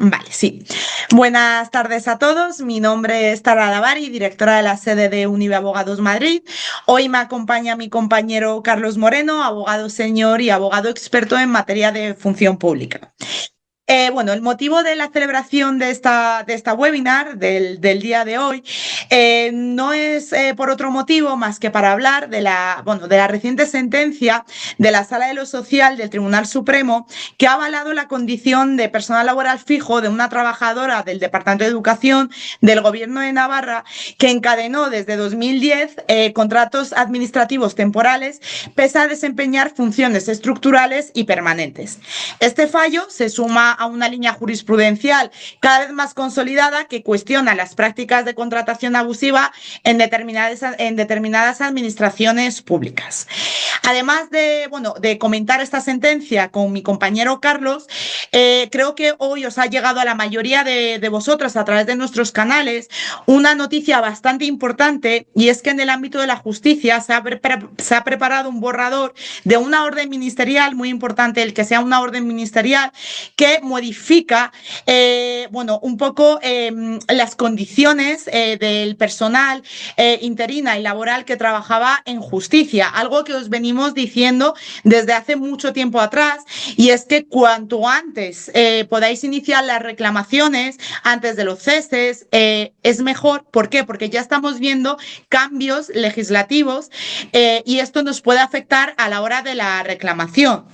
Vale, sí. Buenas tardes a todos. Mi nombre es Tara Davari, directora de la sede de Unive Abogados Madrid. Hoy me acompaña mi compañero Carlos Moreno, abogado senior y abogado experto en materia de función pública. Bueno, el motivo de la celebración de esta webinar del día de hoy no es por otro motivo más que para hablar de la reciente sentencia de la Sala de lo Social del Tribunal Supremo que ha avalado la condición de personal laboral fijo de una trabajadora del Departamento de Educación del Gobierno de Navarra que encadenó desde 2010 contratos administrativos temporales pese a desempeñar funciones estructurales y permanentes. Este fallo se suma a una línea jurisprudencial cada vez más consolidada que cuestiona las prácticas de contratación abusiva en determinadas administraciones públicas. Además de comentar esta sentencia con mi compañero Carlos, creo que hoy os ha llegado a la mayoría de vosotros a través de nuestros canales una noticia bastante importante, y es que en el ámbito de la justicia se ha preparado un borrador de una orden ministerial muy importante, el que sea una orden ministerial que modifica un poco las condiciones del personal interina y laboral que trabajaba en justicia, algo que os venimos diciendo desde hace mucho tiempo atrás, y es que cuanto antes podáis iniciar las reclamaciones antes de los ceses es mejor. ¿Por qué? Porque ya estamos viendo cambios legislativos y esto nos puede afectar a la hora de la reclamación.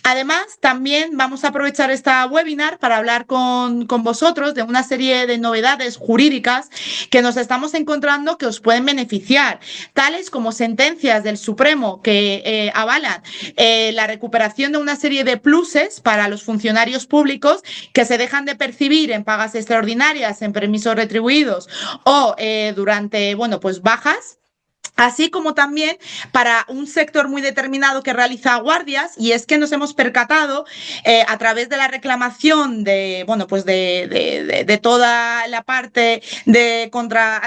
Además, también vamos a aprovechar esta webinar para hablar con vosotros de una serie de novedades jurídicas que nos estamos encontrando que os pueden beneficiar, tales como sentencias del Supremo que avalan la recuperación de una serie de pluses para los funcionarios públicos que se dejan de percibir en pagas extraordinarias, en permisos retribuidos o durante bajas. Así como también para un sector muy determinado que realiza guardias, y es que nos hemos percatado a través de la reclamación de toda la parte contra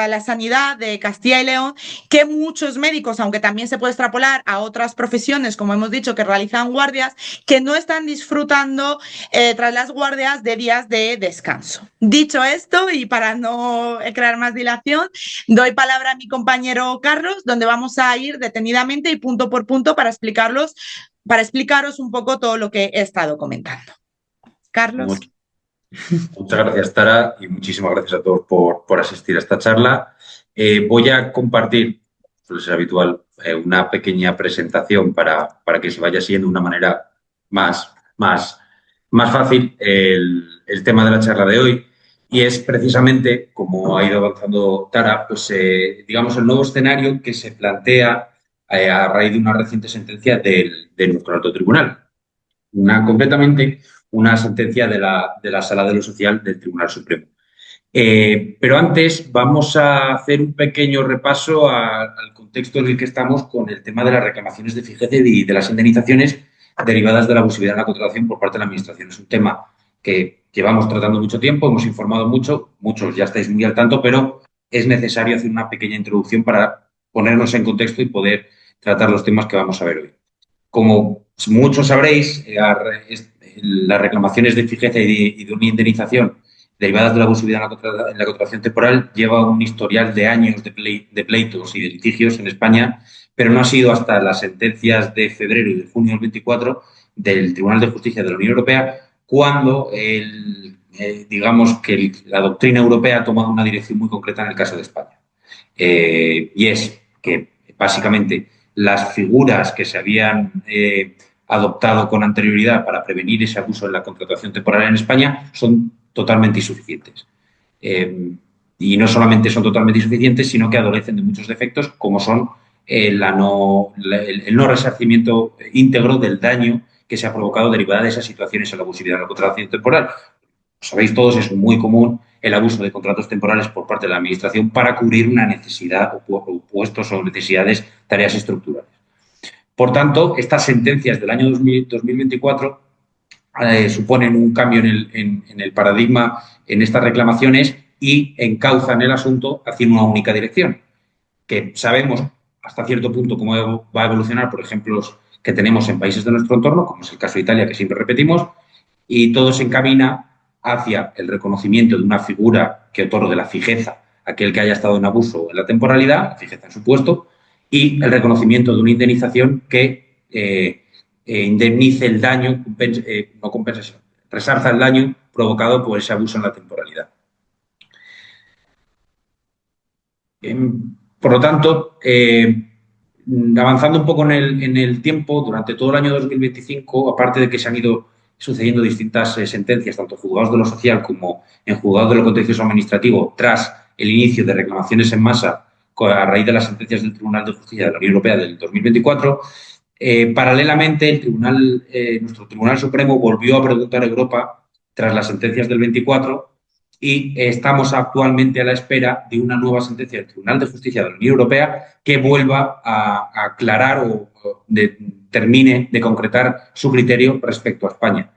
la sanidad de Castilla y León, que muchos médicos, aunque también se puede extrapolar a otras profesiones, como hemos dicho, que realizan guardias, que no están disfrutando tras las guardias de días de descanso. Dicho esto, y para no crear más dilación, doy palabra a mi compañero Carlos, donde vamos a ir detenidamente y punto por punto para explicaros un poco todo lo que he estado comentando. Carlos. Muchas gracias, Tara, y muchísimas gracias a todos por asistir a esta charla. Voy a compartir, suele ser habitual, una pequeña presentación para que se vaya siguiendo de una manera más fácil el tema de la charla de hoy. Y es precisamente, como ha ido avanzando Tara, pues digamos el nuevo escenario que se plantea a raíz de una reciente sentencia de nuestro alto tribunal. Una sentencia de la Sala de lo Social del Tribunal Supremo. Pero antes vamos a hacer un pequeño repaso al contexto en el que estamos con el tema de las reclamaciones de fijeza y de las indemnizaciones derivadas de la abusividad en la contratación por parte de la Administración. Es un tema que llevamos tratando mucho tiempo, hemos informado mucho, muchos ya estáis muy al tanto, pero es necesario hacer una pequeña introducción para ponernos en contexto y poder tratar los temas que vamos a ver hoy. Como muchos sabréis, las reclamaciones de fijeza y de una indemnización derivadas de la abusividad en la contratación temporal lleva un historial de años de pleitos y de litigios en España, pero no ha sido hasta las sentencias de febrero y de junio del 24 del Tribunal de Justicia de la Unión Europea cuando digamos que la doctrina europea ha tomado una dirección muy concreta en el caso de España. Y es que básicamente las figuras que se habían adoptado con anterioridad para prevenir ese abuso en la contratación temporal en España son totalmente insuficientes. Y no solamente son totalmente insuficientes, sino que adolecen de muchos defectos, como son el no resarcimiento íntegro del daño que se ha provocado derivada de esas situaciones en la abusividad en la contratación temporal. Sabéis todos, es muy común el abuso de contratos temporales por parte de la Administración para cubrir una necesidad o puestos o necesidades, tareas estructurales. Por tanto, estas sentencias del año 2024 suponen un cambio en el paradigma en estas reclamaciones y encauzan el asunto hacia una única dirección, que sabemos hasta cierto punto cómo va a evolucionar, por ejemplo, que tenemos en países de nuestro entorno, como es el caso de Italia, que siempre repetimos, y todo se encamina hacia el reconocimiento de una figura que otorgue la fijeza a aquel que haya estado en abuso en la temporalidad, la fijeza en su puesto, y el reconocimiento de una indemnización que indemnice el daño, no compensación, resarza el daño provocado por ese abuso en la temporalidad. Por lo tanto, avanzando un poco en el tiempo, durante todo el año 2025, aparte de que se han ido sucediendo distintas sentencias, tanto en juzgados de lo social como en juzgados de lo contencioso administrativo, tras el inicio de reclamaciones en masa a raíz de las sentencias del Tribunal de Justicia de la Unión Europea del 2024, paralelamente nuestro Tribunal Supremo volvió a preguntar a Europa tras las sentencias del 24 y estamos actualmente a la espera de una nueva sentencia del Tribunal de Justicia de la Unión Europea que vuelva a aclarar o termine de concretar su criterio respecto a España.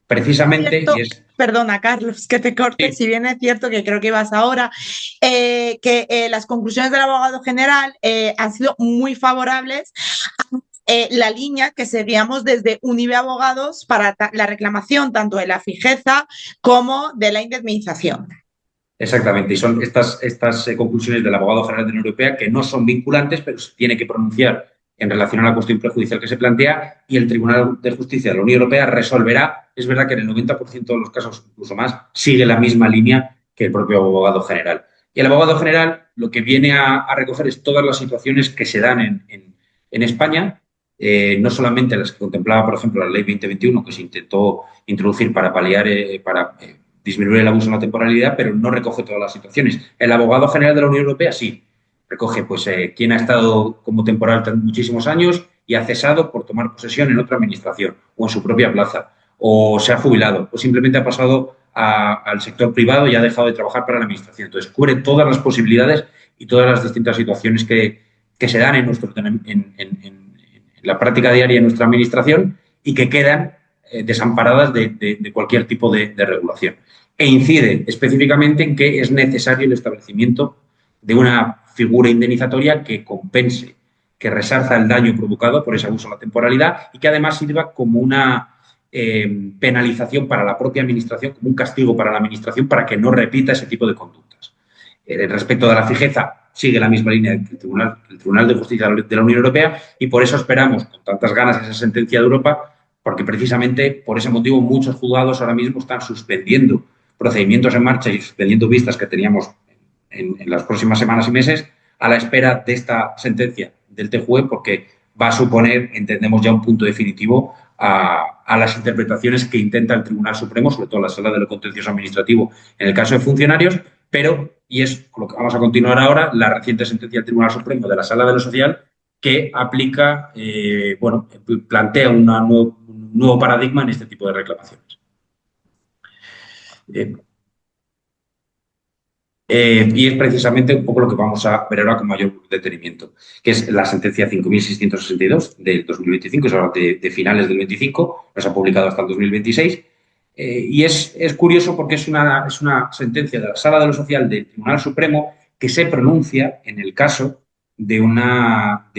Precisamente, y es... Perdona, Carlos, que te corte. Sí. Si bien es cierto que creo que ibas ahora, que las conclusiones del abogado general han sido muy favorables a la línea que seguíamos desde Unive Abogados para la reclamación tanto de la fijeza como de la indemnización. Exactamente, y son estas conclusiones del abogado general de la Unión Europea que no son vinculantes, pero se tiene que pronunciar en relación a la cuestión prejudicial que se plantea y el Tribunal de Justicia de la Unión Europea resolverá. Es verdad que en el 90% de los casos, incluso más, sigue la misma línea que el propio abogado general. Y el abogado general lo que viene a recoger es todas las situaciones que se dan en España, no solamente las que contemplaba, por ejemplo, la Ley 2021, que se intentó introducir para paliar, disminuir el abuso en la temporalidad, pero no recoge todas las situaciones. El abogado general de la Unión Europea sí. Recoge pues quién ha estado como temporal muchísimos años y ha cesado por tomar posesión en otra administración o en su propia plaza, o se ha jubilado, o simplemente ha pasado al sector privado y ha dejado de trabajar para la administración. Entonces, cubre todas las posibilidades y todas las distintas situaciones que se dan en la práctica diaria de nuestra administración y que quedan desamparadas de cualquier tipo de regulación. E incide específicamente en que es necesario el establecimiento de una figura indemnizatoria que compense, que resarza el daño provocado por ese abuso en la temporalidad y que además sirva como una penalización para la propia administración, como un castigo para la administración para que no repita ese tipo de conductas. Respecto de la fijeza, sigue la misma línea que el Tribunal de Justicia de la Unión Europea y por eso esperamos con tantas ganas esa sentencia de Europa, porque precisamente por ese motivo muchos juzgados ahora mismo están suspendiendo procedimientos en marcha y suspendiendo vistas que teníamos en las próximas semanas y meses a la espera de esta sentencia del TJUE, porque va a suponer, entendemos, ya un punto definitivo a las interpretaciones que intenta el Tribunal Supremo, sobre todo la Sala de lo Contencioso Administrativo en el caso de funcionarios, pero, y es con lo que vamos a continuar ahora, la reciente sentencia del Tribunal Supremo de la Sala de lo Social que aplica, plantea un nuevo paradigma en este tipo de reclamaciones. Y es precisamente un poco lo que vamos a ver ahora con mayor detenimiento, que es la sentencia 5.662 del 2025, es ahora de finales del 25, no se ha publicado hasta el 2026, y es curioso porque es una sentencia de la Sala de lo Social del Tribunal Supremo que se pronuncia en el caso de una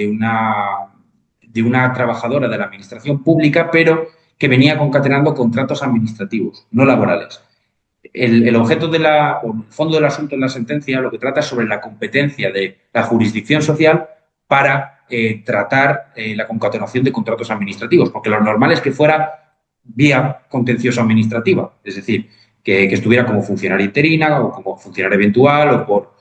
trabajadora de la Administración Pública, pero que venía concatenando contratos administrativos, no laborales. El objeto el fondo del asunto en la sentencia lo que trata es sobre la competencia de la jurisdicción social para tratar la concatenación de contratos administrativos, porque lo normal es que fuera vía contencioso administrativa, es decir, que estuviera como funcionaria interina o como funcionaria eventual o por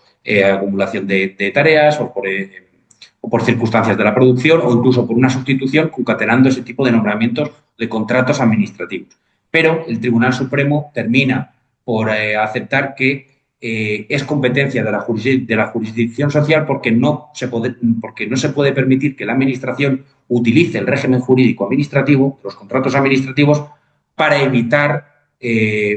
acumulación de tareas o por circunstancias de la producción o incluso por una sustitución concatenando ese tipo de nombramientos de contratos administrativos. Pero el Tribunal Supremo termina por aceptar que es competencia de la jurisdicción social porque no se puede permitir que la Administración utilice el régimen jurídico administrativo, los contratos administrativos, para evitar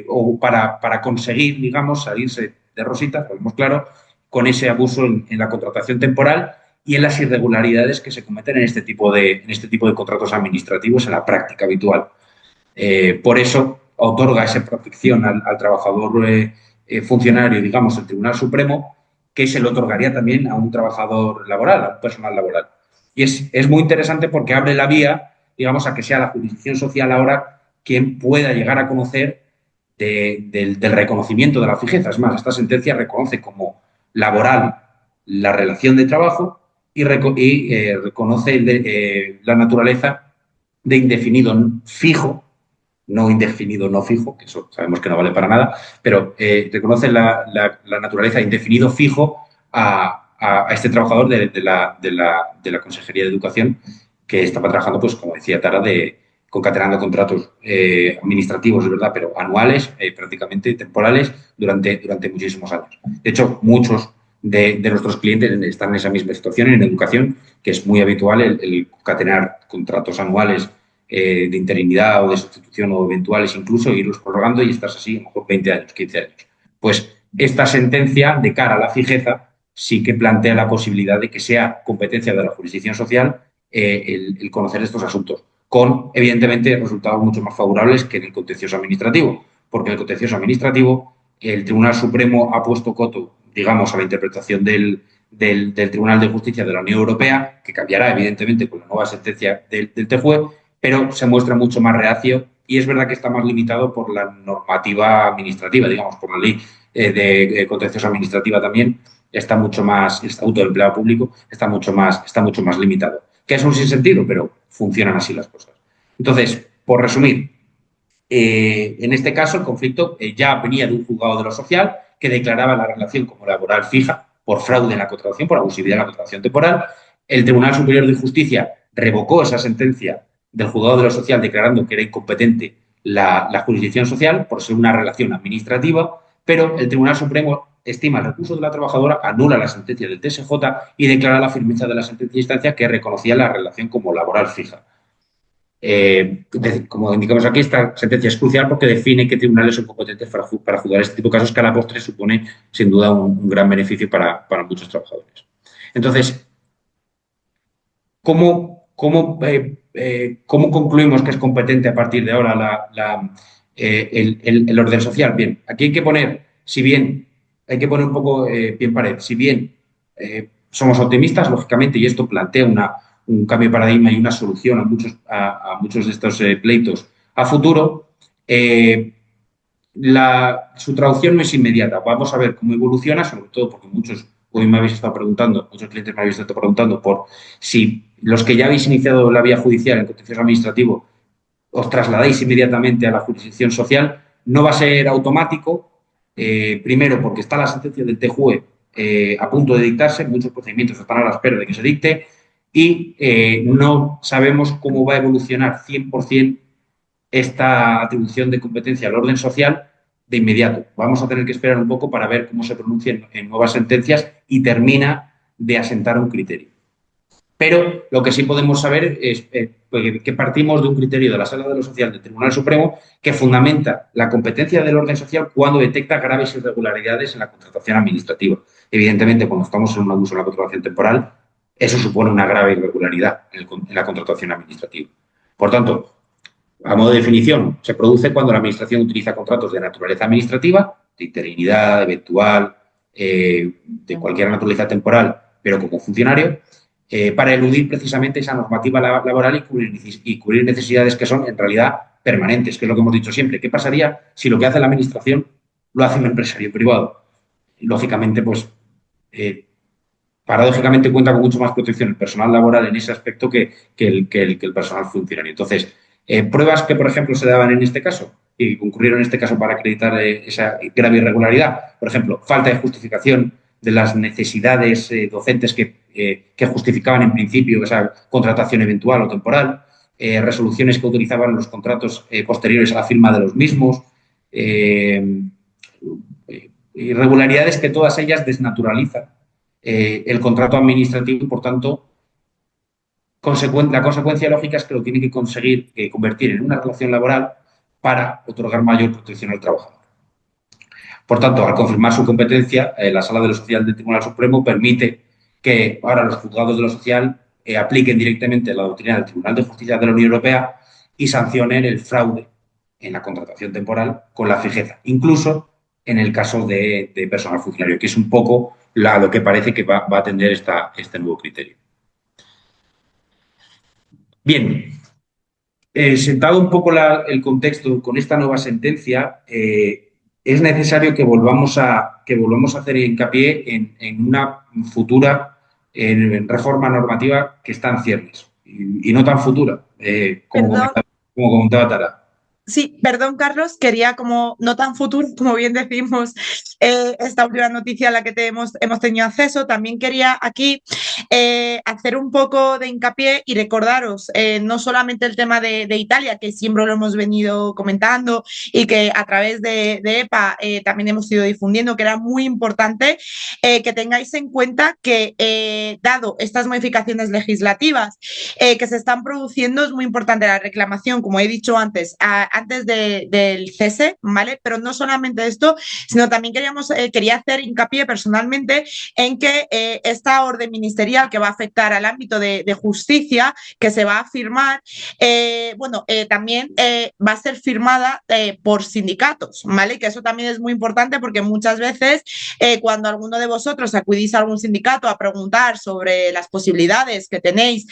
o para conseguir, digamos, salirse de rosita, lo vemos claro, con ese abuso en la contratación temporal y en las irregularidades que se cometen en este tipo de contratos administrativos en la práctica habitual. Por eso otorga esa protección al trabajador funcionario, digamos, el Tribunal Supremo, que se le otorgaría también a un trabajador laboral, a un personal laboral. Y es muy interesante porque abre la vía, digamos, a que sea la jurisdicción social ahora quien pueda llegar a conocer del reconocimiento de la fijeza. Es más, esta sentencia reconoce como laboral la relación de trabajo y reconoce la naturaleza de indefinido fijo, no indefinido no fijo, que eso sabemos que no vale para nada, pero reconoce la naturaleza de indefinido fijo a este trabajador de la Consejería de Educación que estaba trabajando, pues como decía Tara, concatenando contratos administrativos, de verdad, pero anuales, prácticamente temporales, durante muchísimos años. De hecho, muchos de nuestros clientes están en esa misma situación en educación, que es muy habitual el concatenar contratos anuales de interinidad o de sustitución o eventuales incluso, irlos prorrogando y estás así a lo mejor 20 años, 15 años. Pues esta sentencia, de cara a la fijeza, sí que plantea la posibilidad de que sea competencia de la jurisdicción social el conocer estos asuntos, con, evidentemente, resultados mucho más favorables que en el contencioso administrativo, porque en el contencioso administrativo el Tribunal Supremo ha puesto coto, digamos, a la interpretación del Tribunal de Justicia de la Unión Europea, que cambiará, evidentemente, con la nueva sentencia del TJUE, pero se muestra mucho más reacio y es verdad que está más limitado por la normativa administrativa, digamos, por la ley de contencioso administrativa también, está mucho más, el Estatuto del Empleado Público está mucho más limitado. Que es un sinsentido, pero funcionan así las cosas. Entonces, por resumir, en este caso el conflicto ya venía de un juzgado de lo social que declaraba la relación como laboral fija por fraude en la contratación, por abusividad en la contratación temporal. El Tribunal Superior de Justicia revocó esa sentencia del juzgado de lo social declarando que era incompetente la jurisdicción social por ser una relación administrativa, pero el Tribunal Supremo estima el recurso de la trabajadora, anula la sentencia del TSJ y declara la firmeza de la sentencia de instancia que reconocía la relación como laboral fija. Como indicamos aquí, esta sentencia es crucial porque define qué tribunales son competentes para juzgar este tipo de casos que a la postre supone, sin duda, un gran beneficio para muchos trabajadores. Entonces, ¿cómo concluimos que es competente a partir de ahora el orden social? Bien, aquí hay que poner, si bien hay que poner un poco pie en pared, si bien somos optimistas, lógicamente, y esto plantea un cambio de paradigma y una solución a muchos de estos pleitos a futuro, su traducción no es inmediata. Vamos a ver cómo evoluciona, sobre todo porque hoy me habéis estado preguntando, muchos clientes me habéis estado preguntando por si los que ya habéis iniciado la vía judicial en contencioso administrativo os trasladáis inmediatamente a la jurisdicción social. No va a ser automático, primero porque está la sentencia del TJUE a punto de dictarse, muchos procedimientos están a la espera de que se dicte y no sabemos cómo va a evolucionar 100% esta atribución de competencia al orden social de inmediato. Vamos a tener que esperar un poco para ver cómo se pronuncian en nuevas sentencias y termina de asentar un criterio. Pero lo que sí podemos saber es que partimos de un criterio de la Sala de lo Social del Tribunal Supremo que fundamenta la competencia del orden social cuando detecta graves irregularidades en la contratación administrativa. Evidentemente, cuando estamos en un abuso en la contratación temporal, eso supone una grave irregularidad en la contratación administrativa. Por tanto, a modo de definición, se produce cuando la Administración utiliza contratos de naturaleza administrativa, de interinidad, eventual, de cualquier naturaleza temporal, pero como funcionario, para eludir precisamente esa normativa laboral y cubrir necesidades que son en realidad permanentes, que es lo que hemos dicho siempre. ¿Qué pasaría si lo que hace la Administración lo hace un empresario privado? Lógicamente, pues, paradójicamente cuenta con mucho más protección el personal laboral en ese aspecto que el personal funcionario. Entonces, pruebas que, por ejemplo, se daban en este caso y concurrieron en este caso para acreditar esa grave irregularidad. Por ejemplo, falta de justificación de las necesidades docentes que justificaban en principio esa contratación eventual o temporal, resoluciones que utilizaban los contratos posteriores a la firma de los mismos, irregularidades que todas ellas desnaturalizan el contrato administrativo y, por tanto, la consecuencia lógica es que lo tiene que conseguir convertir en una relación laboral para otorgar mayor protección al trabajador. Por tanto, al confirmar su competencia, la Sala de lo Social del Tribunal Supremo permite que ahora los juzgados de lo social apliquen directamente la doctrina del Tribunal de Justicia de la Unión Europea y sancionen el fraude en la contratación temporal con la fijeza, incluso en el caso de personal funcionario, que es un poco lo que parece que va a atender este nuevo criterio. Bien, Sentado un poco el contexto con esta nueva sentencia, es necesario que volvamos a hacer hincapié en una futura reforma normativa que está en ciernes y no tan futura, Perdón. como comentaba Tara. Sí, perdón, Carlos, quería como no tan futuro, como bien decimos, esta última noticia a la que hemos tenido acceso. También quería aquí hacer un poco de hincapié y recordaros no solamente el tema de Italia, que siempre lo hemos venido comentando y que a través de EPA también hemos ido difundiendo, que era muy importante que tengáis en cuenta que dado estas modificaciones legislativas que se están produciendo, es muy importante la reclamación, como he dicho antes, antes del cese, ¿vale? Pero no solamente esto, sino también quería hacer hincapié personalmente en que esta orden ministerial que va a afectar al ámbito de justicia, que se va a firmar, también va a ser firmada por sindicatos, ¿vale? Que eso también es muy importante porque muchas veces cuando alguno de vosotros acudís a algún sindicato a preguntar sobre las posibilidades que tenéis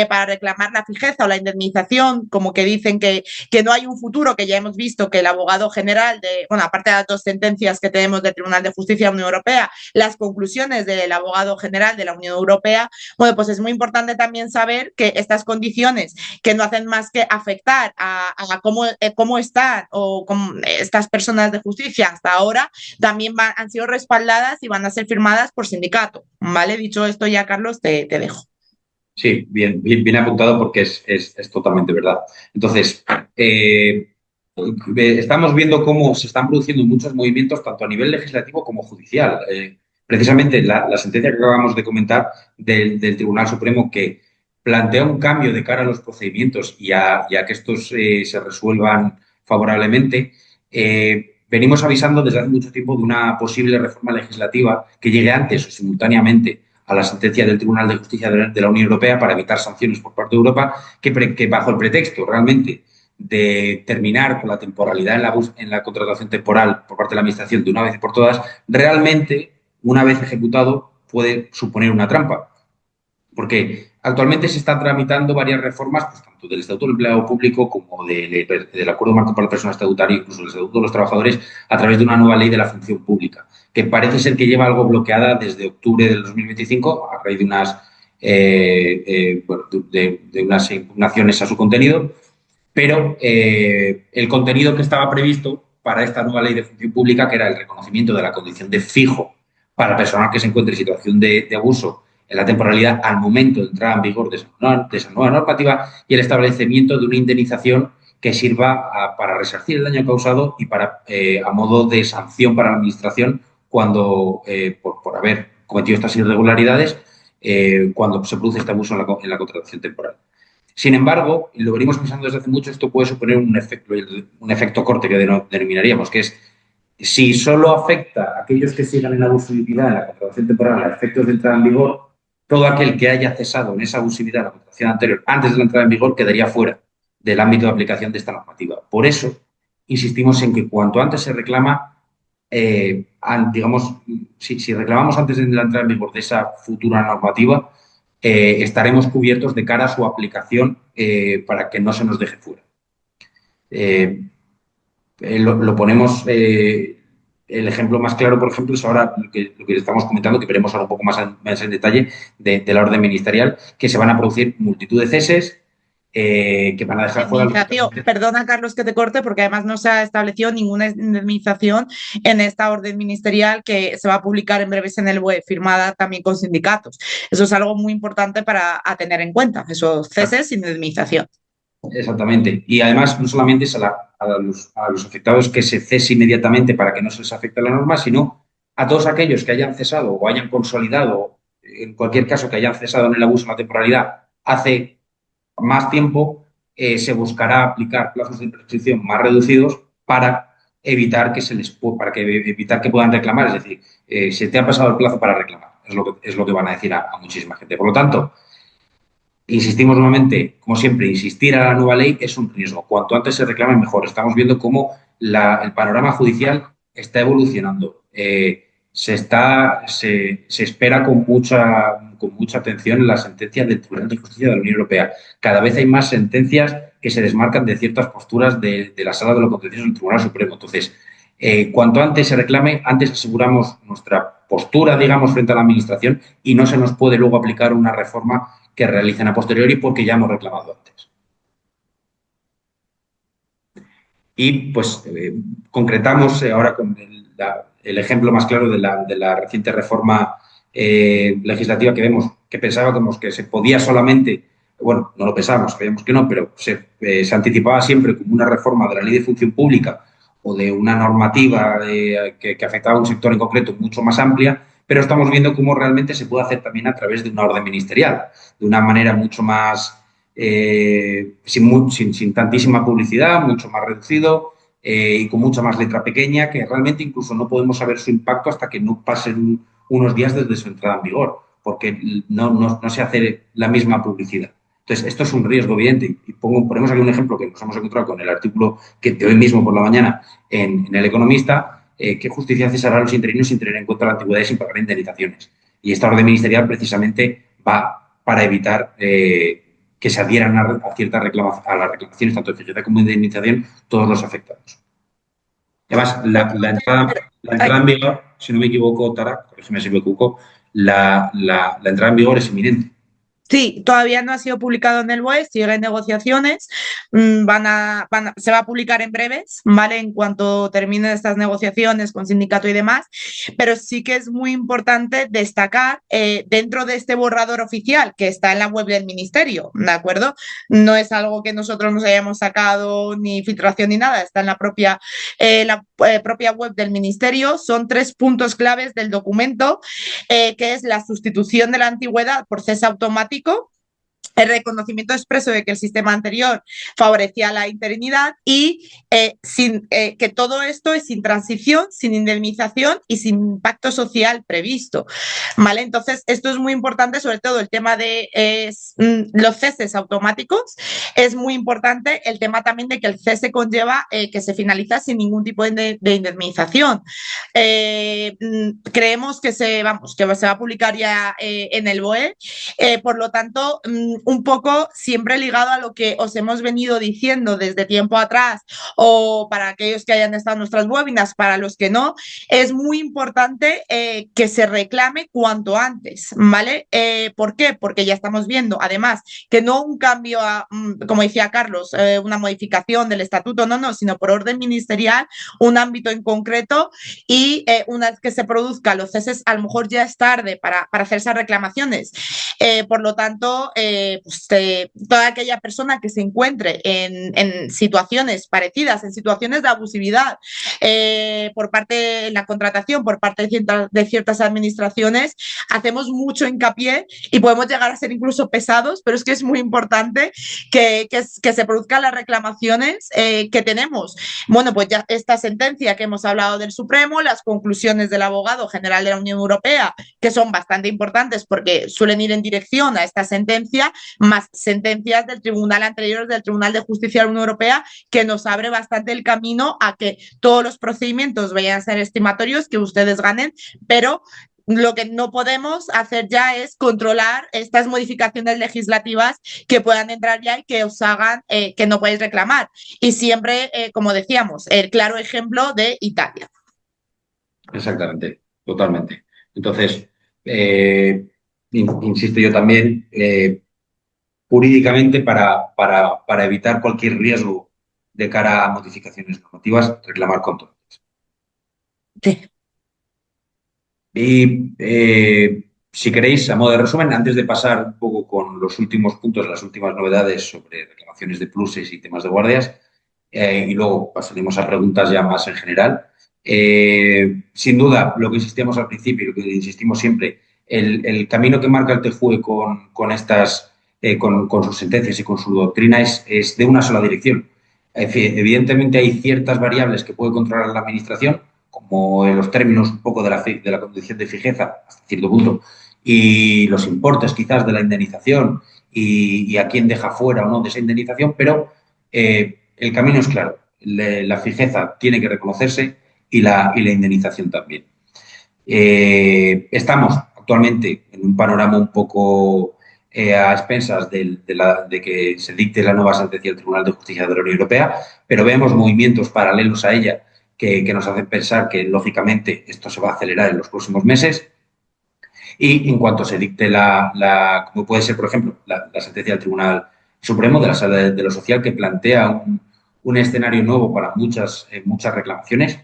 para reclamar la fijeza o la indemnización, como que dicen que no hay un futuro, que ya hemos visto que el abogado general, aparte de las dos sentencias que tenemos del Tribunal de Justicia de la Unión Europea, las conclusiones del abogado general de la Unión Europea, bueno, pues es muy importante también saber que estas condiciones que no hacen más que afectar a cómo están o cómo estas personas de justicia hasta ahora, también han sido respaldadas y van a ser firmadas por sindicato, ¿vale? Dicho esto ya, Carlos, te dejo. Sí, bien apuntado porque es totalmente verdad. Entonces, estamos viendo cómo se están produciendo muchos movimientos tanto a nivel legislativo como judicial. Precisamente la sentencia que acabamos de comentar del Tribunal Supremo que plantea un cambio de cara a los procedimientos y a que estos se resuelvan favorablemente, venimos avisando desde hace mucho tiempo de una posible reforma legislativa que llegue antes o simultáneamente a la sentencia del Tribunal de Justicia de la Unión Europea para evitar sanciones por parte de Europa, que bajo el pretexto realmente de terminar con la temporalidad en la contratación temporal por parte de la Administración de una vez y por todas, realmente, una vez ejecutado, puede suponer una trampa. Porque actualmente se están tramitando varias reformas, pues, tanto del Estatuto del Empleado Público como del Acuerdo Marco para la Persona Estatutaria, incluso del Estatuto de los Trabajadores, a través de una nueva ley de la función pública, que parece ser que lleva algo bloqueada desde octubre del 2025 a raíz de unas impugnaciones a su contenido, pero el contenido que estaba previsto para esta nueva ley de función pública, que era el reconocimiento de la condición de fijo para personal que se encuentre en situación de abuso en la temporalidad al momento de entrada en vigor de esa nueva normativa y el establecimiento de una indemnización que sirva para resarcir el daño causado y a modo de sanción para la Administración cuando, por haber cometido estas irregularidades, cuando se produce este abuso en la contratación temporal. Sin embargo, y lo venimos pensando desde hace mucho, esto puede suponer un efecto corte que denominaríamos, que es si solo afecta a aquellos que sigan en abusividad en la contratación temporal a efectos de entrada en vigor, todo aquel que haya cesado en esa abusividad en la contratación anterior antes de la entrada en vigor quedaría fuera del ámbito de aplicación de esta normativa. Por eso, insistimos en que cuanto antes se reclama, digamos, si reclamamos antes de la entrada en vigor de esa futura normativa, estaremos cubiertos de cara a su aplicación para que no se nos deje fuera. Lo ponemos, el ejemplo más claro, por ejemplo, es ahora lo que estamos comentando, que veremos ahora un poco más en detalle de la orden ministerial, que se van a producir multitud de ceses que van a dejar fuera... Perdona, Carlos, que te corte, porque además no se ha establecido ninguna indemnización en esta orden ministerial que se va a publicar en breves en el web, firmada también con sindicatos. Eso es algo muy importante para tener en cuenta, esos ceses sin indemnización. Exactamente. Y además, no solamente es a los afectados que se cese inmediatamente para que no se les afecte la norma, sino a todos aquellos que hayan cesado o hayan consolidado, en cualquier caso, que hayan cesado en el abuso de la temporalidad hace más tiempo, se buscará aplicar plazos de prescripción más reducidos para evitar que puedan reclamar. Es decir, se te ha pasado el plazo para reclamar. Es lo que van a decir a muchísima gente. Por lo tanto, insistimos nuevamente, como siempre, insistir a la nueva ley es un riesgo. Cuanto antes se reclame, mejor. Estamos viendo cómo el panorama judicial está evolucionando. se espera con mucha atención en las sentencias del Tribunal de Justicia de la Unión Europea. Cada vez hay más sentencias que se desmarcan de ciertas posturas de la Sala de lo Contencioso del Tribunal Supremo. Entonces, cuanto antes se reclame, antes aseguramos nuestra postura, digamos, frente a la Administración y no se nos puede luego aplicar una reforma que realicen a posteriori porque ya hemos reclamado antes. Y pues concretamos ahora con el ejemplo más claro de la reciente reforma legislativa que vemos, que pensábamos que se podía solamente, bueno, no lo pensábamos, sabíamos que no, pero se anticipaba siempre como una reforma de la Ley de Función Pública o de una normativa que afectaba a un sector en concreto mucho más amplia, pero estamos viendo cómo realmente se puede hacer también a través de una orden ministerial, de una manera mucho más sin tantísima publicidad, mucho más reducido y con mucha más letra pequeña, que realmente incluso no podemos saber su impacto hasta que no pasen unos días desde su entrada en vigor, porque no se hace la misma publicidad. Entonces, esto es un riesgo evidente. Y ponemos aquí un ejemplo que nos hemos encontrado con el artículo que de hoy mismo por la mañana en El Economista, ¿qué justicia cesará a los interinos sin tener en cuenta la antigüedad y sin pagar indemnizaciones? Y esta orden ministerial precisamente va para evitar que se adhieran a las reclamaciones, tanto de FGC como de indemnización, todos los afectados. Además, la entrada en vigor, si no me equivoco, Tara, corrígeme si me equivoco, la entrada en vigor es inminente. Sí, todavía no ha sido publicado en el BOE, sigue en negociaciones, se va a publicar en breves, ¿vale? En cuanto terminen estas negociaciones con sindicato y demás, pero sí que es muy importante destacar dentro de este borrador oficial que está en la web del Ministerio, ¿de acuerdo? No es algo que nosotros nos hayamos sacado ni filtración ni nada, está en la propia web del Ministerio, son 3 puntos claves del documento, que es la sustitución de la antigüedad por cese automático, el reconocimiento expreso de que el sistema anterior favorecía la interinidad y que todo esto es sin transición, sin indemnización y sin impacto social previsto, ¿vale? Entonces, esto es muy importante, sobre todo el tema de los ceses automáticos, es muy importante el tema también de que el cese conlleva que se finaliza sin ningún tipo de indemnización. Creemos que se va a publicar ya en el BOE, por lo tanto, un poco siempre ligado a lo que os hemos venido diciendo desde tiempo atrás, o para aquellos que hayan estado en nuestras webinars, para los que no, es muy importante que se reclame cuanto antes, ¿vale? ¿Por qué? Porque ya estamos viendo, además, que no un cambio, como decía Carlos, una modificación del estatuto, no, sino por orden ministerial, un ámbito en concreto, y una vez que se produzcan los ceses, a lo mejor ya es tarde para hacer esas reclamaciones. Por lo tanto, toda aquella persona que se encuentre en situaciones parecidas, en situaciones de abusividad por parte de la contratación, por parte de ciertas administraciones, hacemos mucho hincapié y podemos llegar a ser incluso pesados, pero es que es muy importante que se produzcan las reclamaciones que tenemos. Bueno, pues ya esta sentencia que hemos hablado del Supremo, las conclusiones del abogado general de la Unión Europea, que son bastante importantes porque suelen ir en dirección a esta sentencia, más sentencias del tribunal anterior, del Tribunal de Justicia de la Unión Europea, que nos abre bastante el camino a que todos los procedimientos vayan a ser estimatorios, que ustedes ganen, pero lo que no podemos hacer ya es controlar estas modificaciones legislativas que puedan entrar ya y que os hagan que no podáis reclamar. Y siempre, como decíamos, el claro ejemplo de Italia. Exactamente, totalmente. Entonces, insisto yo también, jurídicamente, para evitar cualquier riesgo de cara a modificaciones normativas, reclamar control. Sí. Y si queréis, a modo de resumen, antes de pasar un poco con los últimos puntos, las últimas novedades sobre reclamaciones de pluses y temas de guardias, y luego pasaremos a preguntas ya más en general. Sin duda, lo que insistíamos al principio y lo que insistimos siempre, el camino que marca el TJUE con sus sentencias y con su doctrina es de una sola dirección. Evidentemente hay ciertas variables que puede controlar la Administración, como en los términos un poco de la condición de fijeza, hasta cierto punto, y los importes quizás de la indemnización y a quién deja fuera o no de esa indemnización, pero el camino es claro. La fijeza tiene que reconocerse y la indemnización también. Estamos actualmente en un panorama un poco a expensas de que se dicte la nueva sentencia del Tribunal de Justicia de la Unión Europea, pero vemos movimientos paralelos a ella que nos hacen pensar que, lógicamente, esto se va a acelerar en los próximos meses. Y en cuanto se dicte como puede ser, por ejemplo, la sentencia del Tribunal Supremo de la Sala de lo Social, que plantea un escenario nuevo para muchas reclamaciones,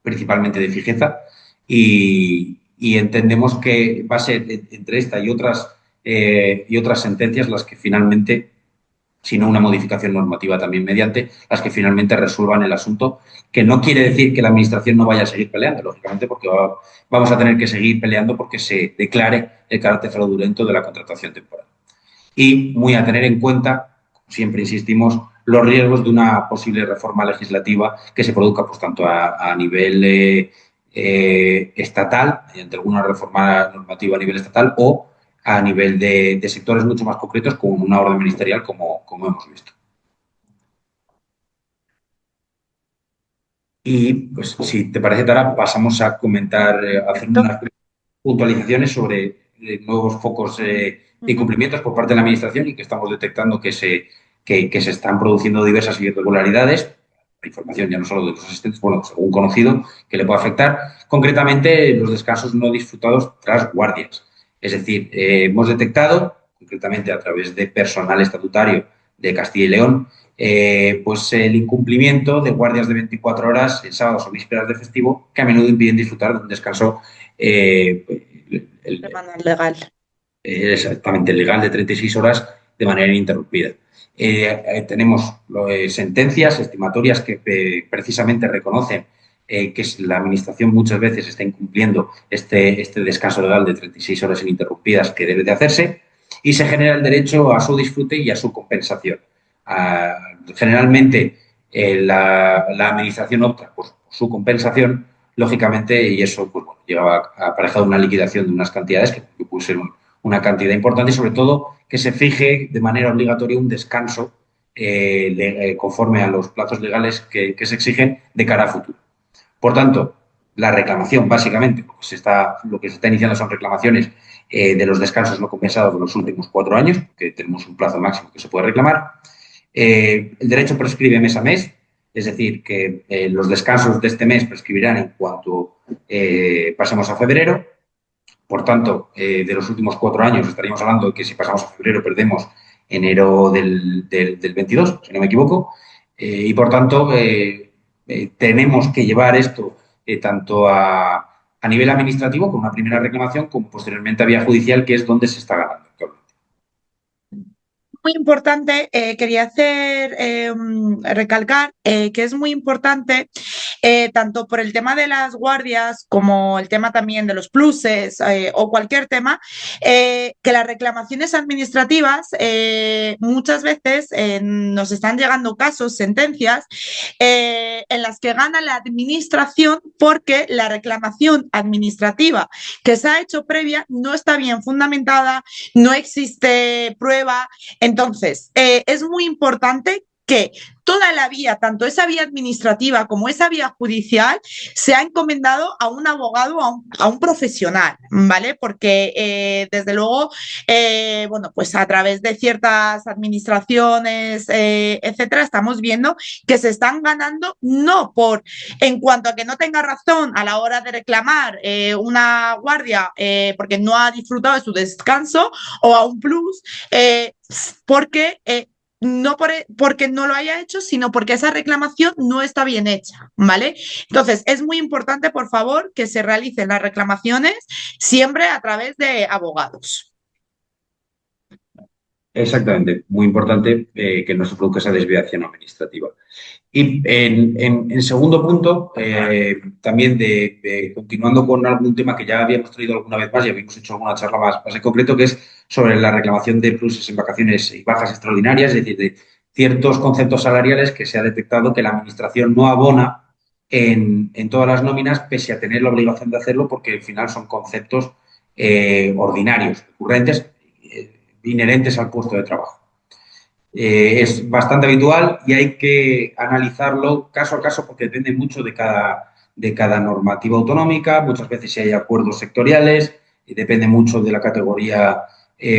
principalmente de fijeza, y entendemos que va a ser entre esta y otras sentencias las que finalmente, sino una modificación normativa también mediante, las que finalmente resuelvan el asunto, que no quiere decir que la Administración no vaya a seguir peleando, lógicamente, porque vamos a tener que seguir peleando porque se declare el carácter fraudulento de la contratación temporal. Y muy a tener en cuenta, como siempre insistimos, los riesgos de una posible reforma legislativa que se produzca pues, tanto a nivel estatal, mediante alguna reforma normativa a nivel estatal, o a nivel de sectores mucho más concretos, como una orden ministerial, como hemos visto. Y, pues, si te parece, Tara, pasamos a comentar, a hacer unas puntualizaciones sobre nuevos focos de incumplimientos por parte de la Administración y que estamos detectando que se están produciendo diversas irregularidades. La información ya no solo de los asistentes, bueno, según conocido, que le puede afectar. Concretamente, los descansos no disfrutados tras guardias. Es decir, hemos detectado, concretamente a través de personal estatutario de Castilla y León, pues el incumplimiento de guardias de 24 horas en sábados o vísperas de festivo que a menudo impiden disfrutar de un descanso Legal. exactamente legal de 36 horas de manera ininterrumpida. Tenemos sentencias estimatorias que precisamente reconocen que la Administración muchas veces está incumpliendo este descanso legal de 36 horas ininterrumpidas que debe de hacerse y se genera el derecho a su disfrute y a su compensación. Generalmente la Administración opta por su compensación, lógicamente, y eso pues, bueno, lleva aparejado una liquidación de unas cantidades que puede ser una cantidad importante y, sobre todo, que se fije de manera obligatoria un descanso conforme a los plazos legales que se exigen de cara a futuro. Por tanto, la reclamación, básicamente, lo que se está iniciando son reclamaciones de los descansos no compensados de los últimos 4 años, que tenemos un plazo máximo que se puede reclamar. El derecho prescribe mes a mes, es decir, que los descansos de este mes prescribirán en cuanto pasemos a febrero. Por tanto, de los últimos 4 años estaríamos hablando de que si pasamos a febrero perdemos enero del 22, si no me equivoco, y por tanto tenemos que llevar esto tanto a nivel administrativo con una primera reclamación como posteriormente a vía judicial, que es donde se está ganando actualmente. Muy importante, quería recalcar que es muy importante tanto por el tema de las guardias como el tema también de los pluses o cualquier tema, que las reclamaciones administrativas muchas veces nos están llegando casos, sentencias, en las que gana la administración porque la reclamación administrativa que se ha hecho previa no está bien fundamentada, no existe prueba. Entonces, es muy importante que toda la vía, tanto esa vía administrativa como esa vía judicial, se ha encomendado a un abogado, a un profesional, ¿vale? Porque desde luego, bueno, pues a través de ciertas administraciones, etcétera, estamos viendo que se están ganando no por, en cuanto a que no tenga razón a la hora de reclamar una guardia porque no ha disfrutado de su descanso o a un plus, porque no porque no lo haya hecho, sino porque esa reclamación no está bien hecha, ¿vale? Entonces, es muy importante, por favor, que se realicen las reclamaciones siempre a través de abogados. Exactamente, muy importante que no se produzca esa desviación administrativa. Y en segundo punto, también continuando con algún tema que ya habíamos traído alguna vez más y habíamos hecho alguna charla más en concreto, que es sobre la reclamación de pluses en vacaciones y bajas extraordinarias, es decir, de ciertos conceptos salariales que se ha detectado que la Administración no abona en todas las nóminas, pese a tener la obligación de hacerlo, porque al final son conceptos ordinarios, recurrentes, inherentes al puesto de trabajo. Es bastante habitual y hay que analizarlo caso a caso porque depende mucho de de cada normativa autonómica, muchas veces si hay acuerdos sectoriales, y depende mucho de la categoría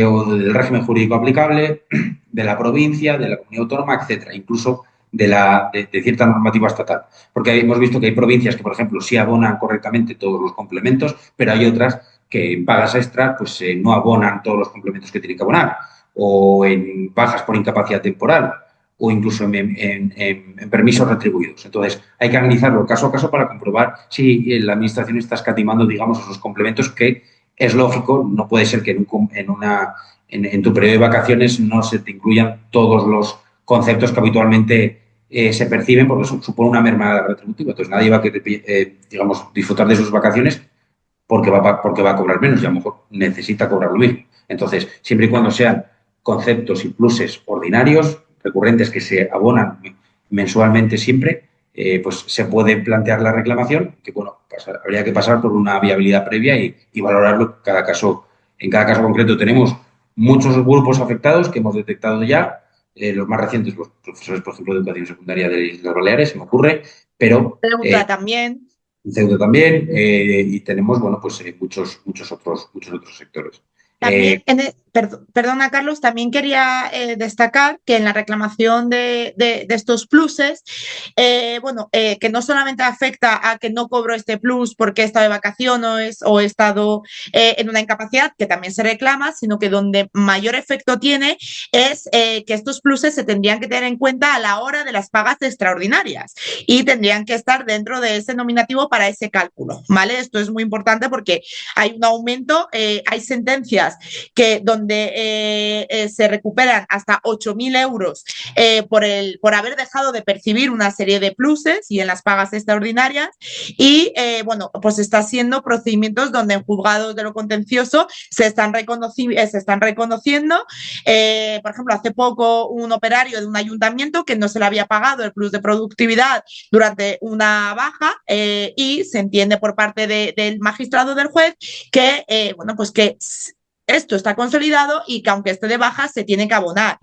o del régimen jurídico aplicable, de la provincia, de la comunidad autónoma, etcétera, incluso de cierta normativa estatal. Porque hemos visto que hay provincias que, por ejemplo, sí abonan correctamente todos los complementos, pero hay otras que en pagas extras pues, no abonan todos los complementos que tienen que abonar, o en bajas por incapacidad temporal, o incluso en permisos retribuidos. Entonces, hay que analizarlo caso a caso para comprobar si la Administración está escatimando, digamos, esos complementos que es lógico, no puede ser que en tu periodo de vacaciones no se te incluyan todos los conceptos que habitualmente se perciben porque eso supone una merma retributiva. Entonces, nadie va a querer, digamos, disfrutar de sus vacaciones porque va a cobrar menos y a lo mejor necesita cobrar lo mismo. Entonces, siempre y cuando sean conceptos y pluses ordinarios, recurrentes que se abonan mensualmente siempre, pues se puede plantear la reclamación, que bueno, habría que pasar por una viabilidad previa y valorarlo cada caso. En cada caso concreto tenemos muchos grupos afectados que hemos detectado ya, los más recientes, los profesores, por ejemplo, de educación secundaria de Islas Baleares, se me ocurre, pero Pregunta también. Ceuta también, y tenemos, bueno, pues muchos otros sectores. También, perdona Carlos, también quería destacar que en la reclamación de estos pluses, que no solamente afecta a que no cobro este plus porque he estado de vacaciones o he estado en una incapacidad, que también se reclama, sino que donde mayor efecto tiene es que estos pluses se tendrían que tener en cuenta a la hora de las pagas extraordinarias y tendrían que estar dentro de ese nominativo para ese cálculo, ¿vale? Esto es muy importante porque hay un aumento, hay sentencias que donde se recuperan hasta 8.000 euros por haber dejado de percibir una serie de pluses y en las pagas extraordinarias y pues está siendo procedimientos donde en juzgados de lo contencioso se están reconociendo, por ejemplo, hace poco un operario de un ayuntamiento que no se le había pagado el plus de productividad durante una baja y se entiende por parte del magistrado del juez que, pues que esto está consolidado y que aunque esté de baja se tiene que abonar.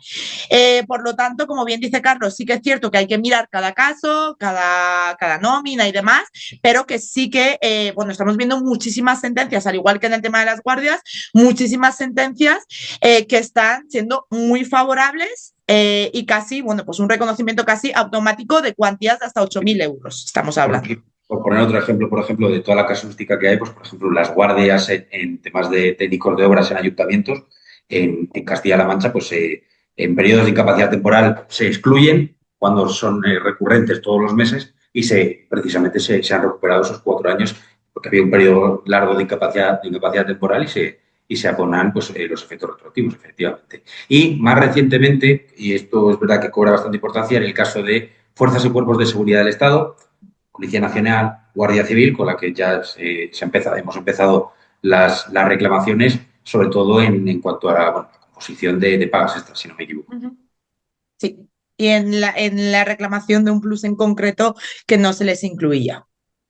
Por lo tanto, como bien dice Carlos, sí que es cierto que hay que mirar cada caso, cada nómina y demás, pero que sí que, estamos viendo muchísimas sentencias, al igual que en el tema de las guardias, muchísimas sentencias que están siendo muy favorables y casi, pues un reconocimiento casi automático de cuantías de hasta 8.000 euros, estamos hablando. Por poner otro ejemplo, por ejemplo, de toda la casuística que hay, pues, por ejemplo, las guardias en temas de técnicos de obras en ayuntamientos, en Castilla-La Mancha, pues en periodos de incapacidad temporal se excluyen cuando son recurrentes todos los meses y precisamente se han recuperado esos 4 años porque había un periodo largo de incapacidad temporal y se abonan pues, los efectos retroactivos, efectivamente. Y más recientemente, y esto es verdad que cobra bastante importancia, en el caso de fuerzas y cuerpos de seguridad del Estado, Policía Nacional, Guardia Civil, con la que ya hemos empezado las reclamaciones, sobre todo en cuanto a la composición de pagas extras, si no me equivoco. Sí, y en la reclamación de un plus en concreto que no se les incluía,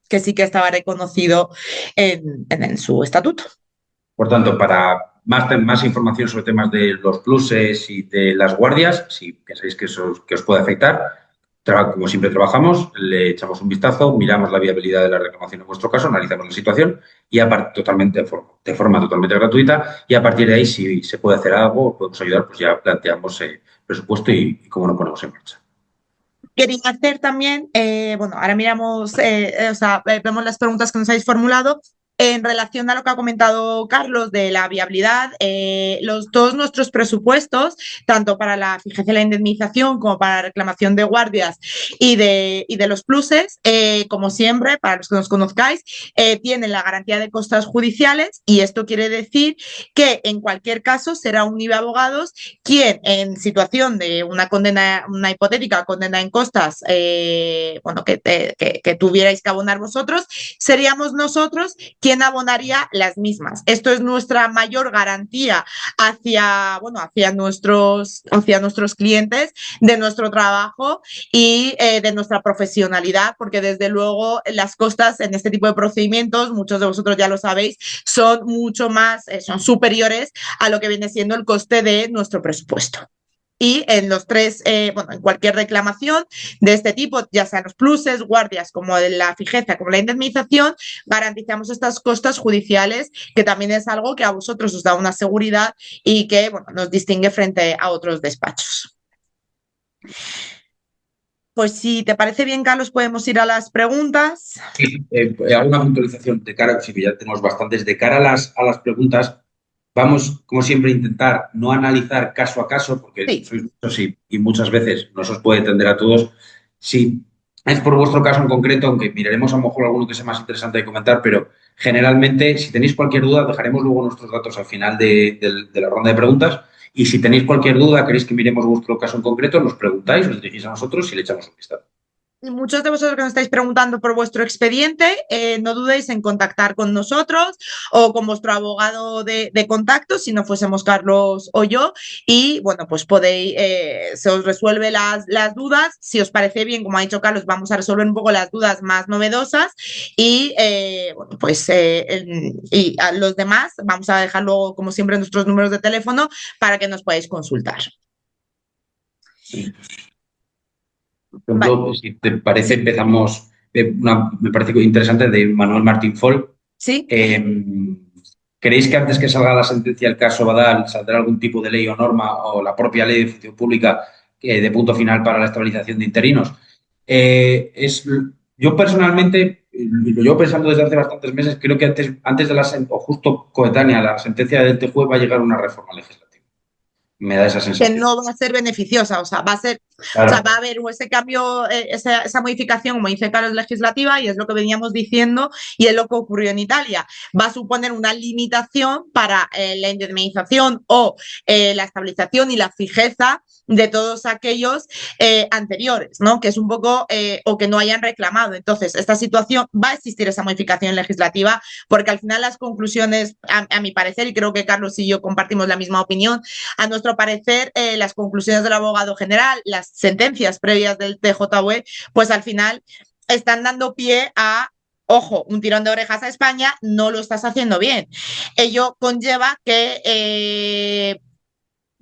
que sí que estaba reconocido en su estatuto. Por tanto, para más información sobre temas de los pluses y de las guardias, si pensáis que os puede afectar, como siempre trabajamos, le echamos un vistazo, miramos la viabilidad de la reclamación en vuestro caso, analizamos la situación y de forma totalmente gratuita y a partir de ahí, si se puede hacer algo, podemos ayudar, pues ya planteamos presupuesto y cómo lo ponemos en marcha. Quería hacer también, ahora miramos, vemos las preguntas que nos habéis formulado. En relación a lo que ha comentado Carlos de la viabilidad, todos nuestros presupuestos, tanto para la fijación de la indemnización como para la reclamación de guardias y de los pluses, como siempre, para los que nos conozcáis, tienen la garantía de costas judiciales y esto quiere decir que en cualquier caso será Unive Abogados quien en situación de una hipotética condena en costas, que tuvierais que abonar vosotros, seríamos nosotros quien abonaría las mismas. Esto es nuestra mayor garantía hacia nuestros clientes, de nuestro trabajo y de nuestra profesionalidad, porque desde luego las costas en este tipo de procedimientos, muchos de vosotros ya lo sabéis, son mucho más, son superiores a lo que viene siendo el coste de nuestro presupuesto. Y en los tres, bueno, en cualquier reclamación de este tipo, ya sean los pluses, guardias, como la fijeza, como la indemnización, garantizamos estas costas judiciales, que también es algo que a vosotros os da una seguridad y que, bueno, nos distingue frente a otros despachos. Pues si te parece bien, Carlos, podemos ir a las preguntas. Sí, hago una puntualización de cara, sí que ya tenemos bastantes, de cara a las preguntas. Vamos, como siempre, a intentar no analizar caso a caso, porque Sí. sois muchos y muchas veces no se os puede atender a todos. Si es por vuestro caso en concreto, aunque miraremos a lo mejor alguno que sea más interesante de comentar, pero generalmente, si tenéis cualquier duda, dejaremos luego nuestros datos al final de la ronda de preguntas. Y si tenéis cualquier duda, queréis que miremos vuestro caso en concreto, nos preguntáis, os dirigís a nosotros y le echamos un vistazo. Muchos de vosotros que nos estáis preguntando por vuestro expediente, no dudéis en contactar con nosotros o con vuestro abogado de contacto, si no fuésemos Carlos o yo, y bueno, pues podéis, se os resuelve las dudas. Si os parece bien, como ha dicho Carlos, vamos a resolver un poco las dudas más novedosas y bueno, pues y a los demás vamos a dejar luego, como siempre, nuestros números de teléfono para que nos podáis consultar. Por Vale, ejemplo, si te parece, sí, empezamos, me parece interesante, de Manuel Martín Fol. sí. Eh, ¿Creéis que antes que salga la sentencia del caso Badal saldrá algún tipo de ley o norma o la propia ley de función pública de punto final para la estabilización de interinos? Yo personalmente, lo llevo pensando desde hace bastantes meses, creo que antes de o justo coetánea a la sentencia del TJUE va a llegar una reforma legislativa. Me da esa Que sensación. no va a ser beneficiosa, o sea, va a ser, o sea, Claro, va a haber ese cambio, esa modificación, como dice Carlos, legislativa, y es lo que veníamos diciendo, y es lo que ocurrió en Italia. Va a suponer una limitación para la indemnización o la estabilización y la fijeza de todos aquellos anteriores, ¿no? Que es un poco, o que no hayan reclamado. Entonces, esta situación, va a existir esa modificación legislativa, porque al final las conclusiones, a mi parecer, y creo que Carlos y yo compartimos la misma opinión, a nuestro parecer, las conclusiones del abogado general, las sentencias previas del TJUE, pues al final están dando pie a, ojo, un tirón de orejas a España, no lo estás haciendo bien. Ello conlleva que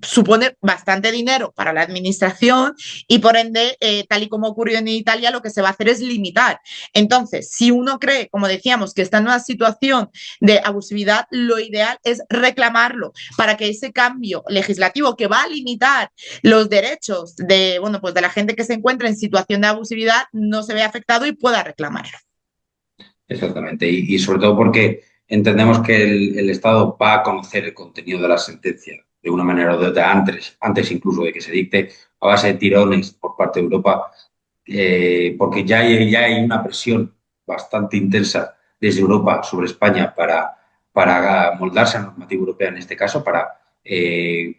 supone bastante dinero para la administración y por ende, tal y como ocurrió en Italia, lo que se va a hacer es limitar. Entonces, si uno cree, como decíamos, que está en una situación de abusividad, lo ideal es reclamarlo para que ese cambio legislativo que va a limitar los derechos de, bueno, pues de la gente que se encuentra en situación de abusividad no se vea afectado y pueda reclamarlo. exactamente. Y sobre todo porque entendemos que el Estado va a conocer el contenido de la sentencia de una manera o de otra, antes incluso de que se dicte, a base de tirones por parte de Europa, porque ya hay una presión bastante intensa desde Europa sobre España para moldarse a la normativa europea en este caso, para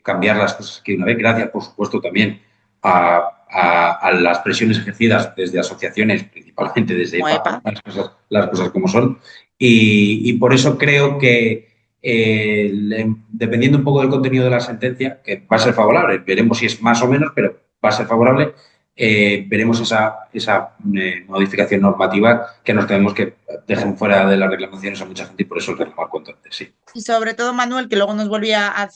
cambiar las cosas aquí de una vez. Gracias, por supuesto, también a las presiones ejercidas desde asociaciones, principalmente desde Como EPA, EPA. las cosas como son. Y por eso creo que, dependiendo un poco del contenido de la sentencia, que va a ser favorable, veremos si es más o menos, pero va a ser favorable, veremos esa modificación normativa que nos tenemos que dejen fuera de las reclamaciones a mucha gente y por eso reclamar cuanto antes, sí. Y sobre todo, Manuel, que luego nos volvía a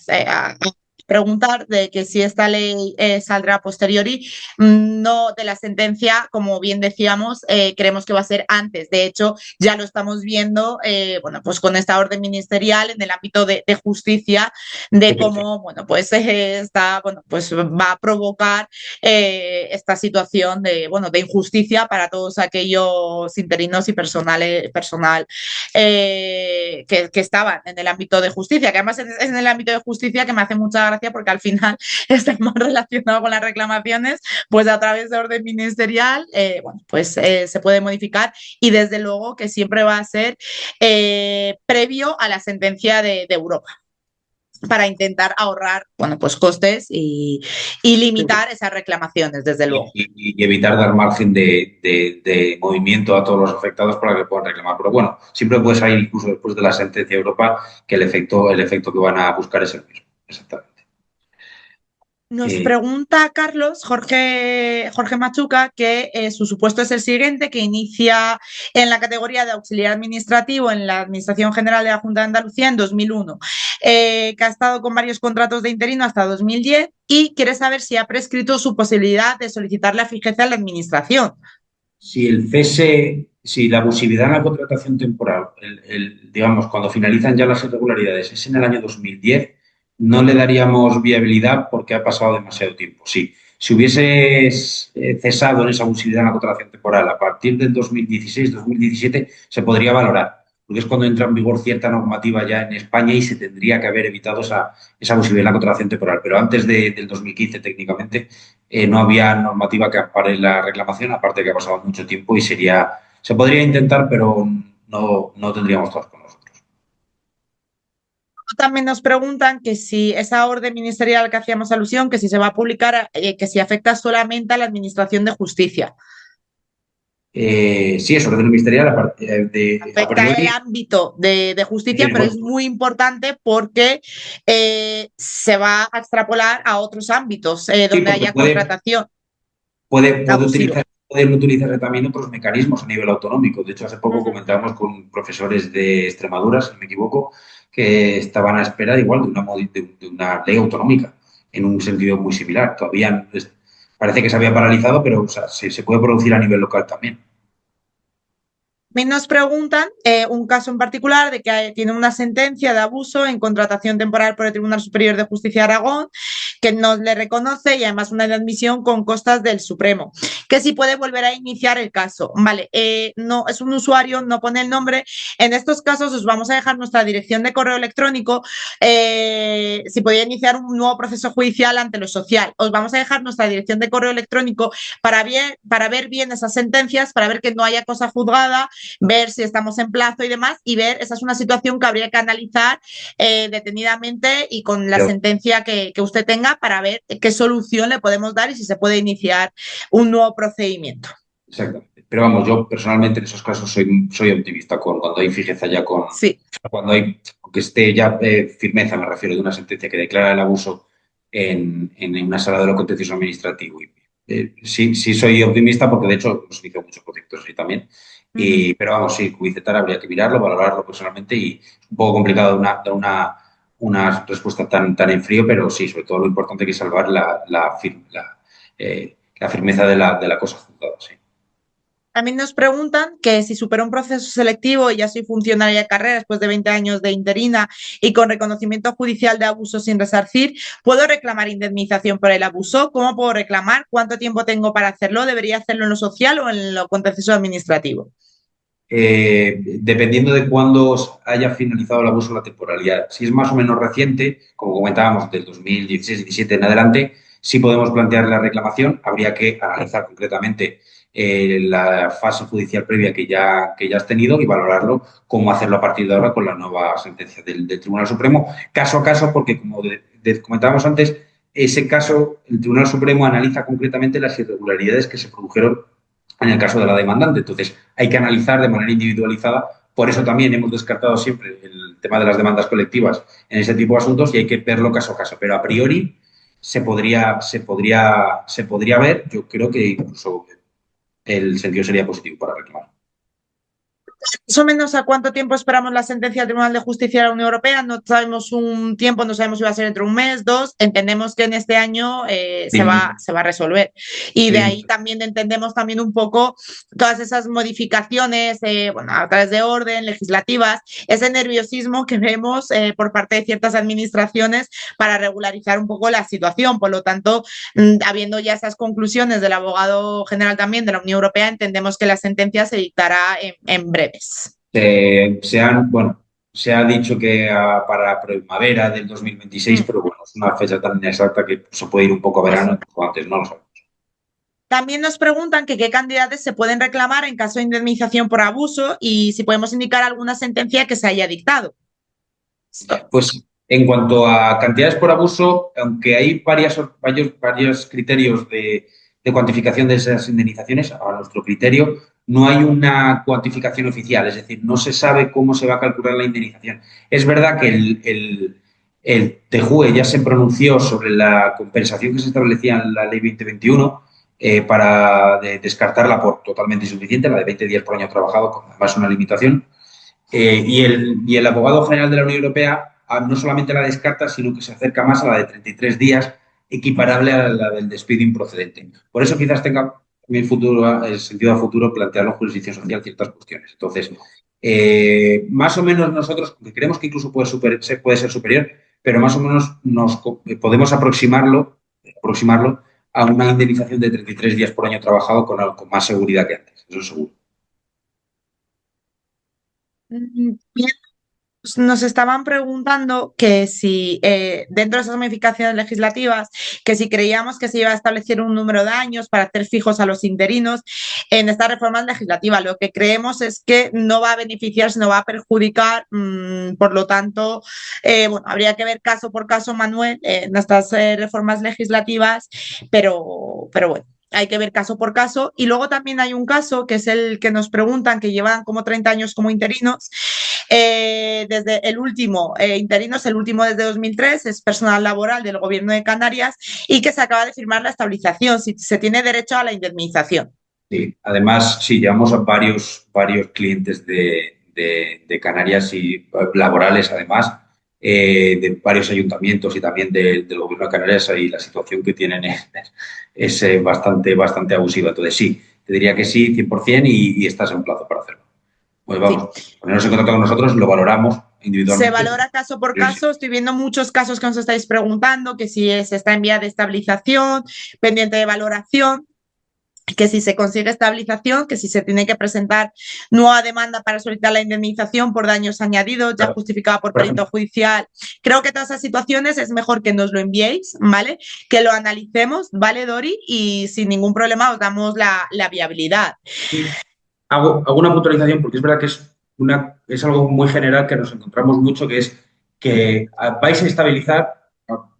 preguntar de que si esta ley saldrá a posteriori, no de la sentencia, como bien decíamos, creemos que va a ser antes. De hecho, ya lo estamos viendo, bueno, pues con esta orden ministerial en el ámbito de justicia, de cómo, bueno, pues está, bueno, pues va a provocar esta situación de, bueno, de injusticia para todos aquellos interinos y personal que estaban en el ámbito de justicia, que además es en el ámbito de justicia que me hace mucha gracia porque al final está más relacionado con las reclamaciones, pues a través de orden ministerial, bueno, pues se puede modificar y desde luego que siempre va a ser previo a la sentencia de Europa para intentar ahorrar, bueno, pues costes y limitar esas reclamaciones, desde luego. Y evitar dar margen de movimiento a todos los afectados para que puedan reclamar. Pero bueno, siempre puede salir incluso después de la sentencia de Europa que el efecto que van a buscar es el mismo. Exactamente. Nos pregunta Carlos, Jorge Machuca, que su supuesto es el siguiente, que inicia en la categoría de auxiliar administrativo en la Administración General de la Junta de Andalucía en 2001, que ha estado con varios contratos de interino hasta 2010 y quiere saber si ha prescrito su posibilidad de solicitar la fijeza en la Administración. Si el cese, si la abusividad en la contratación temporal, digamos, cuando finalizan ya las irregularidades, es en el año 2010, no le daríamos viabilidad porque ha pasado demasiado tiempo. Sí, si hubiese cesado en esa abusividad en la contratación temporal a partir del 2016-2017, se podría valorar, porque es cuando entra en vigor cierta normativa ya en España y se tendría que haber evitado esa abusividad en la contratación temporal. Pero antes del 2015, técnicamente, no había normativa que ampare la reclamación, aparte que ha pasado mucho tiempo y se podría intentar, pero no tendríamos todos con nosotros. También nos preguntan que si esa orden ministerial que hacíamos alusión, que si se va a publicar, que si afecta solamente a la Administración de Justicia. Sí, es orden ministerial a Afecta el priori. ámbito de justicia, pero es muy importante porque se va a extrapolar a otros ámbitos Sí, donde porque haya contratación abusiva. pueden utilizarse también otros mecanismos a nivel autonómico. De hecho, hace poco comentábamos con profesores de Extremadura, si no me equivoco, que estaban a espera igual de una ley autonómica en un sentido muy similar. Todavía parece que se había paralizado, pero o sea, se puede producir a nivel local también. También nos preguntan un caso en particular de que tiene una sentencia de abuso en contratación temporal por el Tribunal Superior de Justicia de Aragón, que nos le reconoce y además una inadmisión con costas del Supremo, que si puede volver a iniciar el caso. Vale, no es un usuario, no pone el nombre. En estos casos os vamos a dejar nuestra dirección de correo electrónico, si podía iniciar un nuevo proceso judicial ante lo social. Os vamos a dejar nuestra dirección de correo electrónico para ver bien esas sentencias, para ver que no haya cosa juzgada, ver si estamos en plazo y demás, y ver, esa es una situación que habría que analizar detenidamente y con la Pero, sentencia que usted tenga para ver qué solución le podemos dar y si se puede iniciar un nuevo procedimiento. exactamente. Pero vamos, yo personalmente en esos casos soy optimista cuando hay fijeza ya Sí. cuando hay, aunque esté ya firmeza, me refiero, de una sentencia que declara el abuso en una sala de lo contencioso administrativo. Y, sí soy optimista porque de hecho hemos iniciado muchos proyectos así también. Pero vamos, sí, cubicetar habría que mirarlo, valorarlo personalmente y es un poco complicado una respuesta tan en frío, pero sí, sobre todo lo importante que es salvar la firmeza de la cosa juzgada, sí. También nos preguntan que si supera un proceso selectivo y ya soy funcionaria de carrera después de 20 años de interina y con reconocimiento judicial de abuso sin resarcir, ¿puedo reclamar indemnización por el abuso? ¿Cómo puedo reclamar? ¿Cuánto tiempo tengo para hacerlo? ¿Debería hacerlo en lo social o en lo contencioso administrativo? Dependiendo de cuándo haya finalizado el abuso o la temporalidad. Si es más o menos reciente, como comentábamos, del 2016-17 en adelante, sí podemos plantear la reclamación. Habría que analizar concretamente la fase judicial previa que ya has tenido y valorarlo cómo hacerlo a partir de ahora con la nueva sentencia del Tribunal Supremo, caso a caso, porque como comentábamos antes, ese caso, el Tribunal Supremo analiza concretamente las irregularidades que se produjeron en el caso de la demandante. Entonces, hay que analizar de manera individualizada. Por eso también hemos descartado siempre el tema de las demandas colectivas en ese tipo de asuntos y hay que verlo caso a caso. Pero a priori se podría ver, yo creo que incluso el sentido sería positivo para reclamar. Más o menos a cuánto tiempo esperamos la sentencia del Tribunal de Justicia de la Unión Europea. No sabemos un tiempo, no sabemos si va a ser entre un mes, dos. Entendemos que en este año se va a resolver. Y de Sí, ahí también entendemos también un poco todas esas modificaciones, bueno, a través de orden, legislativas, ese nerviosismo que vemos por parte de ciertas administraciones para regularizar un poco la situación. Por lo tanto, habiendo ya esas conclusiones del abogado general también de la Unión Europea, entendemos que la sentencia se dictará en breves. bueno, se ha dicho que para primavera del 2026, pero bueno, es una fecha tan inexacta que se puede ir un poco a verano, o antes no lo sabemos. También nos preguntan que qué cantidades se pueden reclamar en caso de indemnización por abuso y si podemos indicar alguna sentencia que se haya dictado. Pues en cuanto a cantidades por abuso, aunque hay varios criterios de cuantificación de esas indemnizaciones, a nuestro criterio, no hay una cuantificación oficial, es decir, no se sabe cómo se va a calcular la indemnización. Es verdad que El TJUE ya se pronunció sobre la compensación que se establecía en la Ley 2021 para descartarla por totalmente insuficiente, la de 20 días por año trabajado, con además una limitación. Y el abogado general de la Unión Europea no solamente la descarta, sino que se acerca más a la de 33 días, equiparable a la del despido improcedente. Por eso quizás tenga también el sentido a futuro plantearlo en jurisdicción social ciertas cuestiones. Entonces, más o menos nosotros, que creemos que incluso puede ser superior, pero más o menos podemos aproximarlo a una indemnización de 33 días por año trabajado con más seguridad que antes, eso seguro. Bien, nos estaban preguntando que si dentro de esas modificaciones legislativas, que si creíamos que se iba a establecer un número de años para hacer fijos a los interinos en estas reformas legislativas. Lo que creemos es que no va a beneficiar, sino va a perjudicar. Por lo tanto, bueno, habría que ver caso por caso, Manuel, en estas reformas legislativas, pero bueno. Hay que ver caso por caso. Y luego también hay un caso que es el que nos preguntan, que llevan como 30 años como interinos. Desde el último interino, es el último desde 2003, es personal laboral del Gobierno de Canarias y que se acaba de firmar la estabilización, si se tiene derecho a la indemnización. Sí, además, sí, llevamos a varios clientes de Canarias y laborales, además, de varios ayuntamientos y también del Gobierno de Canarias, y la situación que tienen es bastante abusiva. Entonces, sí, te diría que sí, 100%, y estás en plazo para hacerlo. Pues vamos, Sí. ponernos en contacto con nosotros, lo valoramos Se individualmente. valora caso por Pero sí, caso. Estoy viendo muchos casos que nos estáis preguntando, que si se está en vía de estabilización, pendiente de valoración, que si se consigue estabilización, que si se tiene que presentar nueva demanda para solicitar la indemnización por daños añadidos, ya claro. justificada por Por perito ejemplo, judicial. Creo que todas esas situaciones es mejor que nos lo enviéis, ¿vale? Que lo analicemos, ¿vale, Dori? Y sin ningún problema os damos la viabilidad. sí, hago una puntualización porque es verdad que es algo muy general que nos encontramos mucho, que es que vais a estabilizar,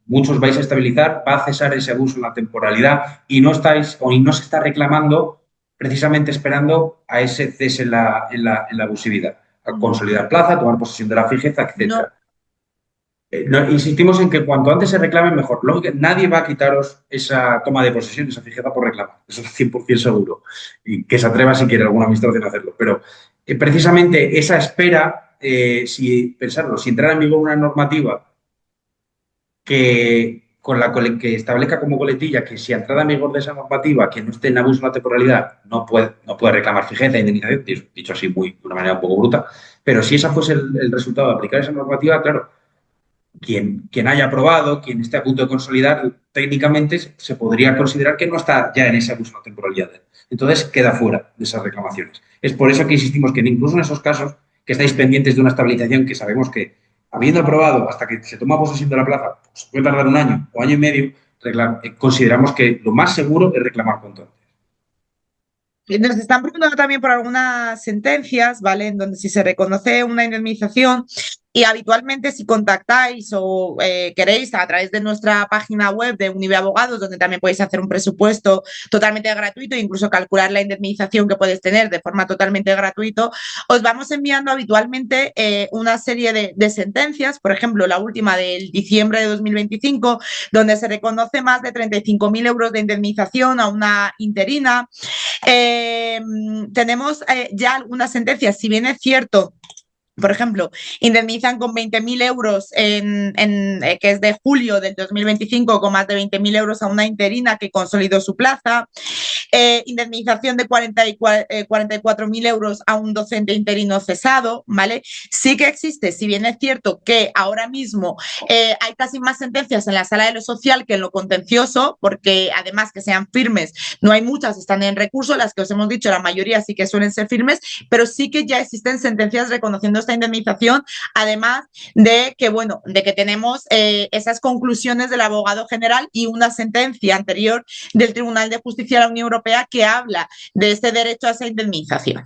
muchos vais a estabilizar, va a cesar ese abuso en la temporalidad y no estáis o no se está reclamando precisamente esperando a ese cese en la abusividad, a consolidar plaza, tomar posesión de la fijeza, No, etcétera. Insistimos en que cuanto antes se reclame, mejor. Nadie va a quitaros esa toma de posesión, esa fijeza por reclamar. Eso es 100% seguro. Y que se atreva si quiere alguna administración a hacerlo. Pero precisamente esa espera, si entrara en vigor una normativa que establezca como coletilla que si entrada en vigor de esa normativa que no esté en abuso de la temporalidad no puede reclamar fijeza e indemnización, dicho así de una manera un poco bruta, pero si esa fuese el resultado de aplicar esa normativa, claro, quien haya aprobado, quien esté a punto de consolidar, técnicamente se podría considerar que no está ya en ese abuso de temporalidad. Entonces queda fuera de esas reclamaciones. Es por eso que insistimos que incluso en esos casos que estáis pendientes de una estabilización que sabemos que, habiendo aprobado hasta que se toma posesión de la plaza, pues puede tardar un año o año y medio, consideramos que lo más seguro es reclamar cuanto antes. nos están preguntando también por algunas sentencias, ¿vale? En donde si se reconoce una indemnización y habitualmente si contactáis o queréis a través de nuestra página web de Unive Abogados, donde también podéis hacer un presupuesto totalmente gratuito e incluso calcular la indemnización que puedes tener de forma totalmente gratuita, os vamos enviando habitualmente una serie de sentencias, por ejemplo, la última del diciembre de 2025, donde se reconoce más de 35.000 euros de indemnización a una interina. Tenemos ya algunas sentencias, si bien es cierto. Por ejemplo, indemnizan con 20.000 euros, que es de julio del 2025, con más de 20.000 euros a una interina que consolidó su plaza. Indemnización de 44.000 euros a un docente interino cesado, ¿vale? Sí que existe, si bien es cierto que ahora mismo hay casi más sentencias en la sala de lo social que en lo contencioso, porque además que sean firmes, no hay muchas, están en recurso, las que os hemos dicho, la mayoría sí que suelen ser firmes, pero sí que ya existen sentencias reconociendo esta indemnización, además de que, bueno, de que tenemos esas conclusiones del abogado general y una sentencia anterior del Tribunal de Justicia de la Unión Europea que habla de este derecho a esa indemnización.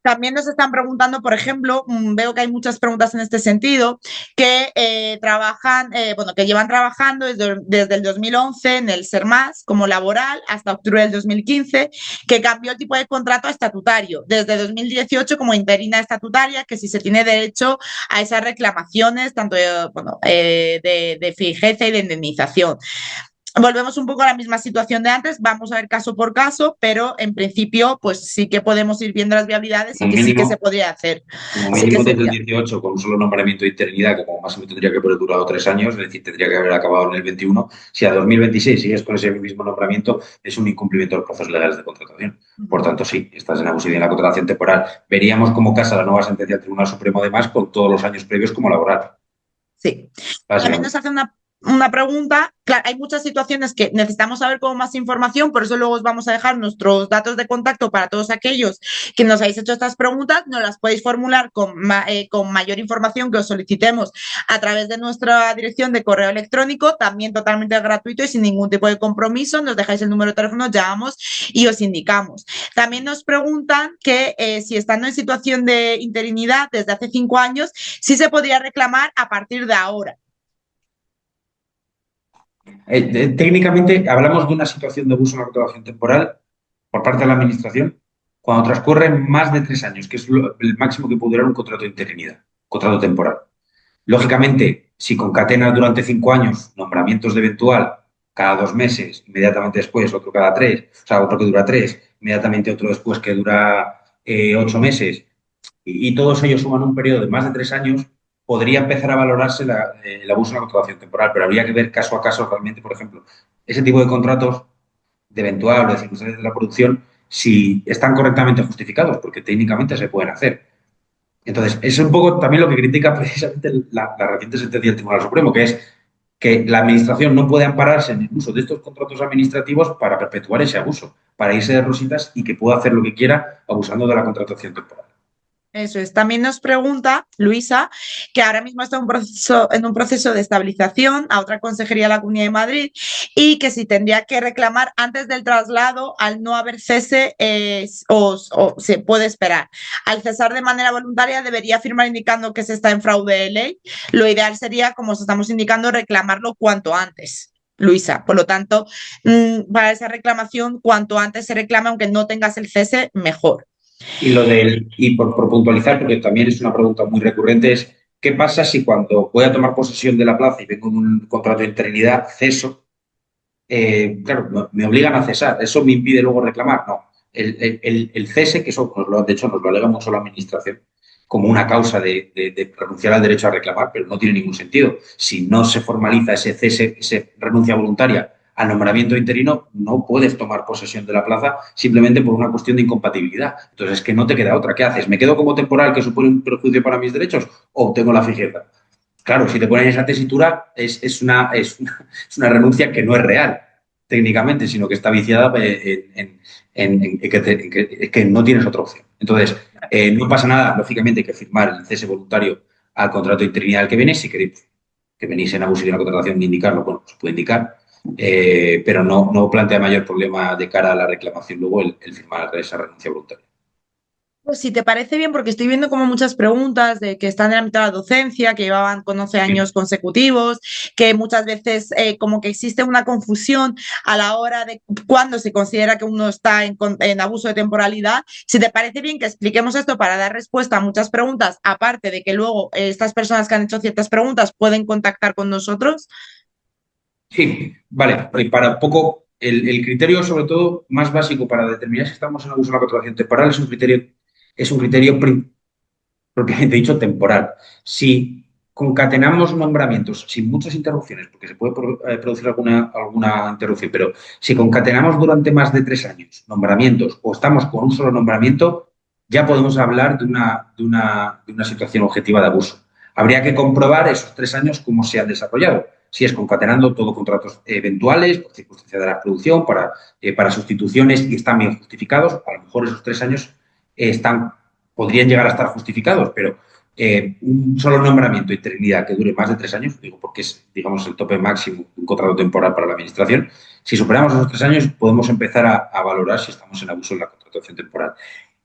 También nos están preguntando, por ejemplo, veo que hay muchas preguntas en este sentido, que que llevan trabajando desde el 2011 en el SERMAS como laboral hasta octubre del 2015, que cambió el tipo de contrato a estatutario, desde 2018 como interina estatutaria, que si se tiene derecho a esas reclamaciones, tanto de fijeza y de indemnización. Volvemos un poco a la misma situación de antes, vamos a ver caso por caso, pero en principio pues sí que podemos ir viendo las viabilidades y Como que sí que se mínimo, podría hacer. como Sí que mínimo desde el sería. 18 con un solo nombramiento de interinidad, que como máximo tendría que haber durado 3 años, es decir, tendría que haber acabado en el 21. Si a 2026 sigues con ese mismo nombramiento, es un incumplimiento de los plazos legales de contratación. Por tanto, sí, estás en abusividad en la contratación temporal. Veríamos cómo casa la nueva sentencia del Tribunal Supremo, además, con todos los años previos como laboral, Sí. También nos básicamente. hace una pregunta. Claro, hay muchas situaciones que necesitamos saber como más información, por eso luego os vamos a dejar nuestros datos de contacto para todos aquellos que nos habéis hecho estas preguntas. Nos las podéis formular con mayor información que os solicitemos a través de nuestra dirección de correo electrónico, también totalmente gratuito y sin ningún tipo de compromiso. Nos dejáis el número de teléfono, llamamos y os indicamos. También nos preguntan que si estando en situación de interinidad desde hace 5 años, sí se podría reclamar a partir de ahora. Técnicamente, hablamos de una situación de abuso en la contratación temporal por parte de la Administración cuando transcurren más de 3 años, que es el máximo que puede durar un contrato de interinidad, contrato temporal. Lógicamente, si concatenas durante 5 años nombramientos de eventual cada 2 meses, inmediatamente después otro cada 3, o sea, otro que dura 3, inmediatamente otro después que dura 8 meses, y todos ellos suman un periodo de más de 3 años, podría empezar a valorarse el abuso en la contratación temporal, pero habría que ver caso a caso realmente, por ejemplo, ese tipo de contratos de eventual o de circunstancias de la producción, si están correctamente justificados, porque técnicamente se pueden hacer. Entonces, es un poco también lo que critica precisamente la reciente sentencia del Tribunal Supremo, que es que la Administración no puede ampararse en el uso de estos contratos administrativos para perpetuar ese abuso, para irse de rositas y que pueda hacer lo que quiera abusando de la contratación temporal. Eso es. También nos pregunta Luisa, que ahora mismo está en un proceso de estabilización a otra consejería de la Comunidad de Madrid y que si tendría que reclamar antes del traslado al no haber cese o se puede esperar. Al cesar de manera voluntaria debería firmar indicando que se está en fraude de ley. Lo ideal sería, como os estamos indicando, reclamarlo cuanto antes. Luisa, por lo tanto, para esa reclamación, cuanto antes se reclame, aunque no tengas el cese, mejor. Y por puntualizar, porque también es una pregunta muy recurrente, es ¿qué pasa si cuando voy a tomar posesión de la plaza y vengo en un contrato de interinidad, ceso? Claro, me obligan a cesar. ¿Eso me impide luego reclamar? No. El cese, que eso de hecho nos lo alega mucho la Administración, como una causa de renunciar al derecho a reclamar, pero no tiene ningún sentido. Si no se formaliza ese cese, esa renuncia voluntaria al nombramiento interino, no puedes tomar posesión de la plaza simplemente por una cuestión de incompatibilidad. Entonces, es que no te queda otra. ¿Qué haces? ¿Me quedo como temporal que supone un perjuicio para mis derechos o obtengo la fijeza? Claro, si te ponen esa tesitura, es una renuncia que no es real técnicamente, sino que está viciada en que no tienes otra opción. Entonces, no pasa nada, lógicamente hay que firmar el cese voluntario al contrato de interinidad al que viene. Si queréis que venís en abuso de una contratación, indicarlo, bueno, se puede indicar, pero no plantea mayor problema de cara a la reclamación luego el firmar esa renuncia voluntaria. Pues si te parece bien, porque estoy viendo como muchas preguntas de que están en la mitad de la docencia, que llevaban con 11 años consecutivos, que muchas veces como que existe una confusión a la hora de cuándo se considera que uno está en abuso de temporalidad. Si te parece bien que expliquemos esto para dar respuesta a muchas preguntas, aparte de que luego estas personas que han hecho ciertas preguntas pueden contactar con nosotros. Sí, vale. Y para un poco, el criterio, sobre todo, más básico para determinar si estamos en abuso de la contratación temporal es un criterio propiamente dicho temporal. Si concatenamos nombramientos sin muchas interrupciones, porque se puede producir alguna interrupción, pero si concatenamos durante más de 3 años nombramientos o estamos con un solo nombramiento, ya podemos hablar de una situación objetiva de abuso. Habría que comprobar esos 3 años cómo se han desarrollado. Si es concatenando todo contratos eventuales, por circunstancia de la producción, para sustituciones y están bien justificados, a lo mejor esos 3 años podrían llegar a estar justificados, pero un solo nombramiento de interinidad que dure más de 3 años, digo porque es, digamos, el tope máximo de un contrato temporal para la Administración, si superamos esos 3 años podemos empezar a valorar si estamos en abuso de la contratación temporal.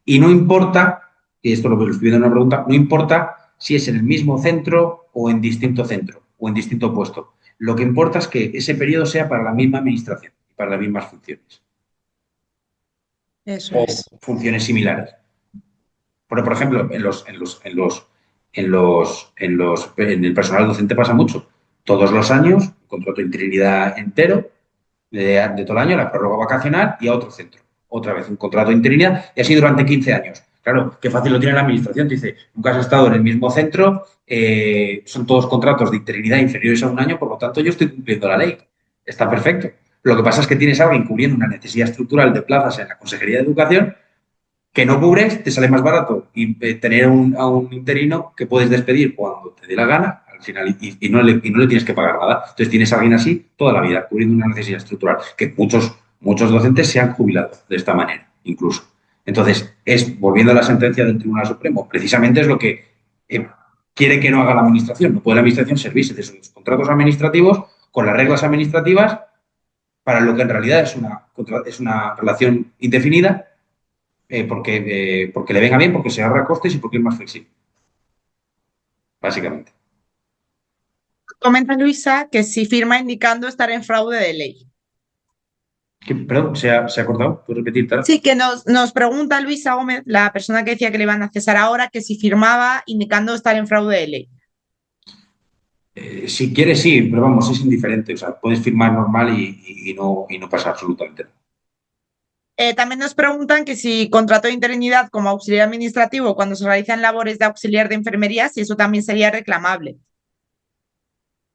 Y no importa y esto lo estoy viendo en una pregunta, no importa si es en el mismo centro o en distinto centro o en distinto puesto. Lo que importa es que ese periodo sea para la misma administración y para las mismas funciones Eso o es. funciones similares. Por ejemplo, en el personal docente pasa mucho. Todos los años, un contrato de interinidad entero de todo el año, la prórroga vacacional y a otro centro. Otra vez un contrato de interinidad y así durante 15 años. Claro, qué fácil lo tiene la administración. Te dice, nunca has estado en el mismo centro, son todos contratos de interinidad inferiores a un año, por lo tanto yo estoy cumpliendo la ley. Está perfecto. Lo que pasa es que tienes a alguien cubriendo una necesidad estructural de plazas en la Consejería de Educación que no cubres, te sale más barato y tener a un interino que puedes despedir cuando te dé la gana al final y no le tienes que pagar nada. Entonces tienes a alguien así toda la vida, cubriendo una necesidad estructural, que muchos docentes se han jubilado de esta manera, incluso. Entonces, volviendo a la sentencia del Tribunal Supremo, precisamente es lo que quiere que no haga la Administración. No puede la Administración servirse de sus contratos administrativos con las reglas administrativas para lo que en realidad es una relación indefinida porque le venga bien, porque se ahorra costes y porque es más flexible, básicamente. Comenta Luisa que si firma indicando estar en fraude de ley. Perdón, se ha cortado? ¿Puedes repetir, Tara? Sí, que nos pregunta Luisa Gómez, la persona que decía que le iban a cesar ahora, que si firmaba indicando estar en fraude de ley. Si quieres, sí, pero vamos, es indiferente. O sea, puedes firmar normal y no pasa absolutamente nada. También nos preguntan que si contrato de interinidad como auxiliar administrativo cuando se realizan labores de auxiliar de enfermería, si eso también sería reclamable.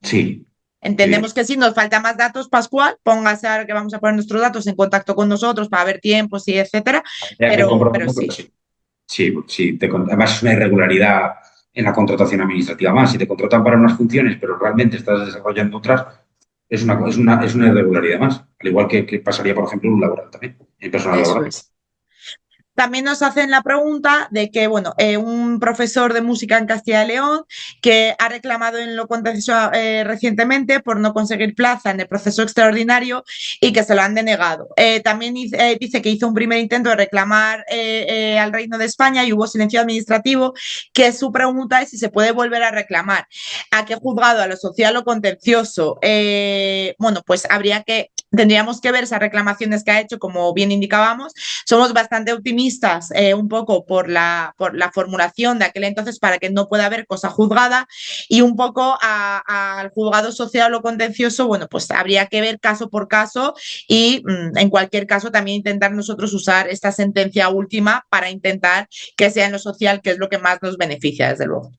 Sí, Entendemos que sí, nos falta más datos, Pascual, póngase ahora que vamos a poner nuestros datos en contacto con nosotros para ver tiempos y etcétera, habría que pero comprobarlo, pero sí. sí. Sí, sí, además es una irregularidad en la contratación administrativa más. Si te contratan para unas funciones, pero realmente estás desarrollando otras, es una irregularidad más. Al igual que pasaría, por ejemplo, en un laboral también, en personal Eso laboral. es. También nos hacen la pregunta de que, bueno, un profesor de música en Castilla y León que ha reclamado en lo contencioso recientemente por no conseguir plaza en el proceso extraordinario y que se lo han denegado. También dice que hizo un primer intento de reclamar al Reino de España y hubo silencio administrativo, que su pregunta es si se puede volver a reclamar. ¿A qué juzgado? ¿A lo social o contencioso? Bueno, pues tendríamos que ver esas reclamaciones que ha hecho, como bien indicábamos. Somos bastante optimistas un poco por la formulación de aquel entonces para que no pueda haber cosa juzgada y un poco al juzgado social o contencioso, bueno, pues habría que ver caso por caso y en cualquier caso también intentar nosotros usar esta sentencia última para intentar que sea en lo social, que es lo que más nos beneficia, desde luego.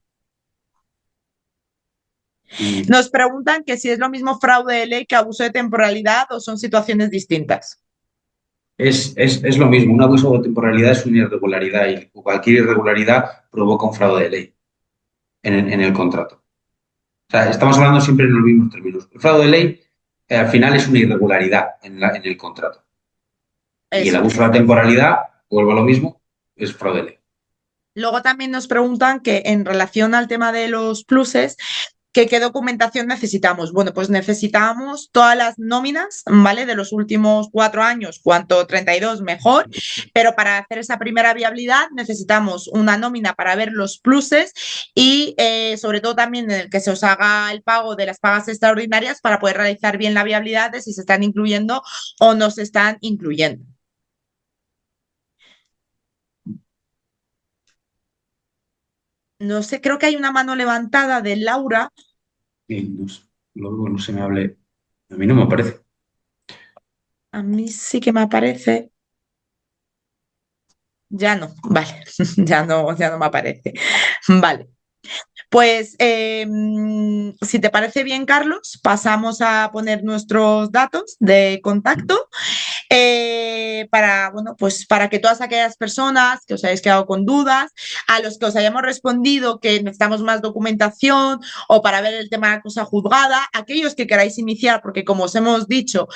Y Nos preguntan que si es lo mismo fraude de ley que abuso de temporalidad o son situaciones distintas. es lo mismo, un abuso de temporalidad es una irregularidad y cualquier irregularidad provoca un fraude de ley en el contrato. O sea, estamos hablando siempre en los mismos términos. El fraude de ley al final es una irregularidad en el contrato. Y el Eso abuso de es. la temporalidad, vuelvo a lo mismo, es fraude de ley. Luego también nos preguntan que en relación al tema de los pluses, ¿qué documentación necesitamos? Bueno, pues necesitamos todas las nóminas, ¿vale? De los últimos 4 años, cuanto 32 mejor, pero para hacer esa primera viabilidad necesitamos una nómina para ver los pluses y sobre todo también en el que se os haga el pago de las pagas extraordinarias para poder realizar bien la viabilidad de si se están incluyendo o no se están incluyendo. No sé, creo que hay una mano levantada de Laura. Y luego no se me hable. A mí no me parece. A mí sí que me aparece. Ya no, vale, ya no me aparece. Vale, pues si te parece bien, Carlos, pasamos a poner nuestros datos de contacto para, bueno, pues para que todas aquellas personas que os hayáis quedado con dudas, a los que os hayamos respondido que necesitamos más documentación o para ver el tema de la cosa juzgada, aquellos que queráis iniciar, porque como os hemos dicho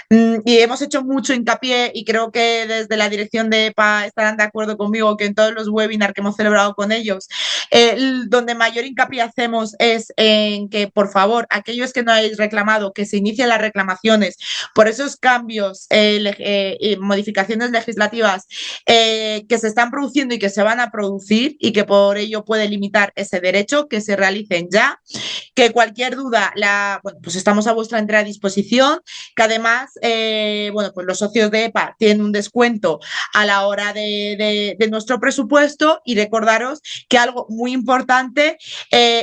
y hemos hecho mucho hincapié y creo que desde la dirección de EPA estarán de acuerdo conmigo que en todos los webinars que hemos celebrado con ellos, donde mayor hincapié hacemos es en que, por favor, aquellos que no hayáis reclamado, que se inicien las reclamaciones por esos cambios y modificaciones legislativas que se están produciendo y que se van a producir y que por ello puede limitar ese derecho, que se realicen ya, que cualquier duda, bueno, pues estamos a vuestra entera disposición, que además, bueno, pues los socios de EPA tienen un descuento a la hora de nuestro presupuesto, y recordaros que algo muy importante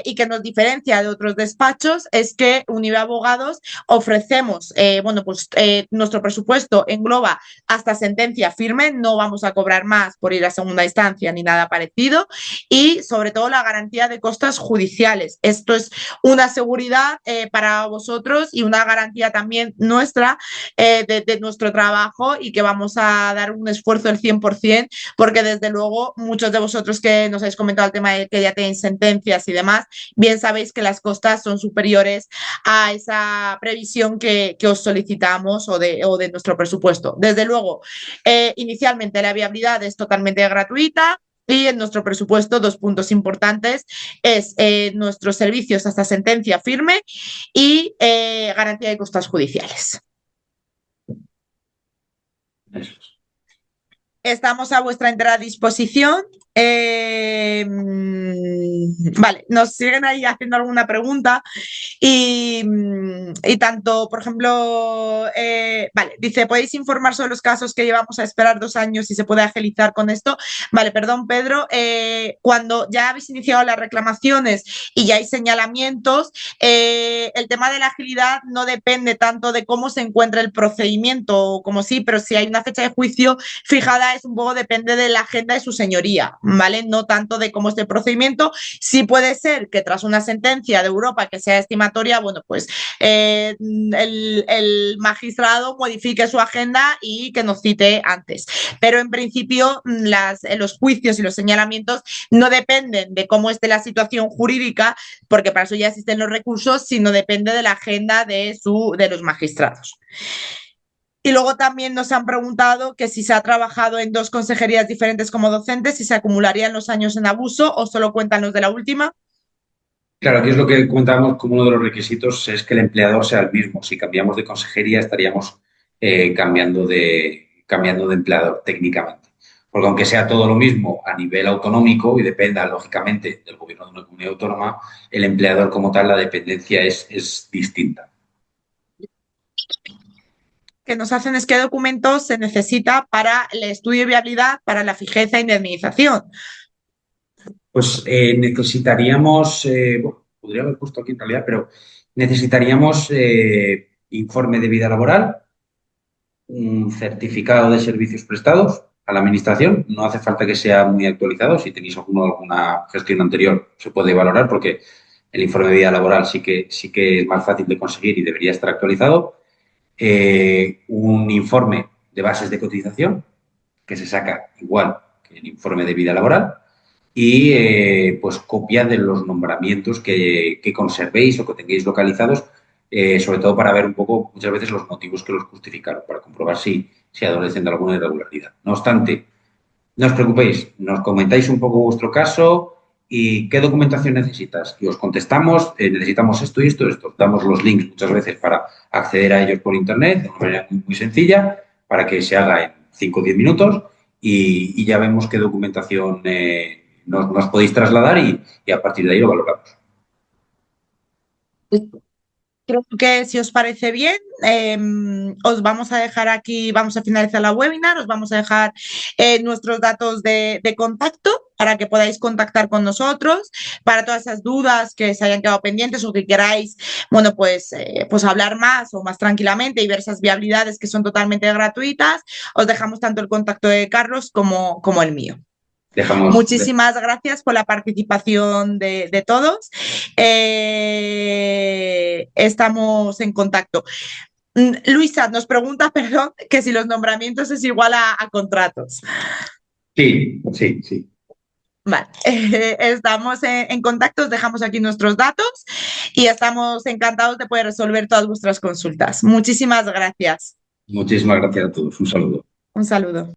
y que nos diferencia de otros despachos es que Unive Abogados ofrecemos, bueno, pues nuestro presupuesto engloba hasta sentencia firme, no vamos a cobrar más por ir a segunda instancia ni nada parecido, y sobre todo la garantía de costas judiciales. Esto es una seguridad para vosotros y una garantía también nuestra de nuestro trabajo, y que vamos a dar un esfuerzo del 100%, porque desde luego muchos de vosotros que nos habéis comentado el tema de que ya tenéis sentencias y demás, bien sabéis que las costas son superiores a esa previsión que os solicitamos o de nuestro presupuesto. Desde luego, inicialmente la viabilidad es totalmente gratuita. Y en nuestro presupuesto, 2 puntos importantes es nuestros servicios hasta sentencia firme y garantía de costas judiciales. Eso es. Estamos a vuestra entera disposición. Vale, nos siguen ahí haciendo alguna pregunta y tanto, por ejemplo, vale, dice, ¿podéis informar sobre los casos que llevamos a esperar 2 años y se puede agilizar con esto? Vale, perdón, Pedro, cuando ya habéis iniciado las reclamaciones y ya hay señalamientos, el tema de la agilidad no depende tanto de cómo se encuentra el procedimiento, como sí, pero si hay una fecha de juicio fijada, es un poco depende de la agenda de su señoría, ¿vale? No tanto de cómo esté el procedimiento. Sí puede ser que tras una sentencia de Europa que sea estimatoria, bueno, pues el magistrado modifique su agenda y que nos cite antes. Pero en principio los juicios y los señalamientos no dependen de cómo esté la situación jurídica, porque para eso ya existen los recursos, sino depende de la agenda de los magistrados. Y luego también nos han preguntado que si se ha trabajado en 2 consejerías diferentes como docente, si se acumularían los años en abuso o solo cuentan los de la última. Claro, aquí es lo que comentábamos como uno de los requisitos, es que el empleador sea el mismo. Si cambiamos de consejería, estaríamos cambiando de empleador técnicamente. Porque aunque sea todo lo mismo a nivel autonómico y dependa, lógicamente, del gobierno de una comunidad autónoma, el empleador como tal, la dependencia es distinta. Que nos hacen es qué documentos se necesita para el estudio de viabilidad, para la fijeza e indemnización. Pues necesitaríamos, bueno, podría haber puesto aquí en realidad, pero necesitaríamos informe de vida laboral, un certificado de servicios prestados a la administración. No hace falta que sea muy actualizado. Si tenéis alguna gestión anterior, se puede valorar porque el informe de vida laboral sí que es más fácil de conseguir y debería estar actualizado. Un informe de bases de cotización que se saca igual que el informe de vida laboral y pues copia de los nombramientos que conservéis o que tengáis localizados, sobre todo para ver un poco muchas veces los motivos que los justificaron, para comprobar si adolecen de alguna irregularidad. No obstante, no os preocupéis, nos comentáis un poco vuestro caso y qué documentación necesitas. Y os contestamos, necesitamos esto y esto, esto. Damos los links muchas veces para acceder a ellos por internet de una manera muy, muy sencilla, para que se haga en 5 o 10 minutos y ya vemos qué documentación nos podéis trasladar y a partir de ahí lo valoramos. Creo que si os parece bien, os vamos a dejar aquí, vamos a finalizar la webinar, os vamos a dejar nuestros datos de contacto para que podáis contactar con nosotros para todas esas dudas que se hayan quedado pendientes o que queráis, bueno, pues hablar más o más tranquilamente y ver esas viabilidades que son totalmente gratuitas. Os dejamos tanto el contacto de Carlos como el mío. Muchísimas gracias por la participación de todos. Estamos en contacto. Luisa nos pregunta, perdón, que si los nombramientos es igual a contratos. Sí, sí, sí. Vale, estamos en contacto, os dejamos aquí nuestros datos y estamos encantados de poder resolver todas vuestras consultas. Muchísimas gracias. Muchísimas gracias a todos. Un saludo. Un saludo.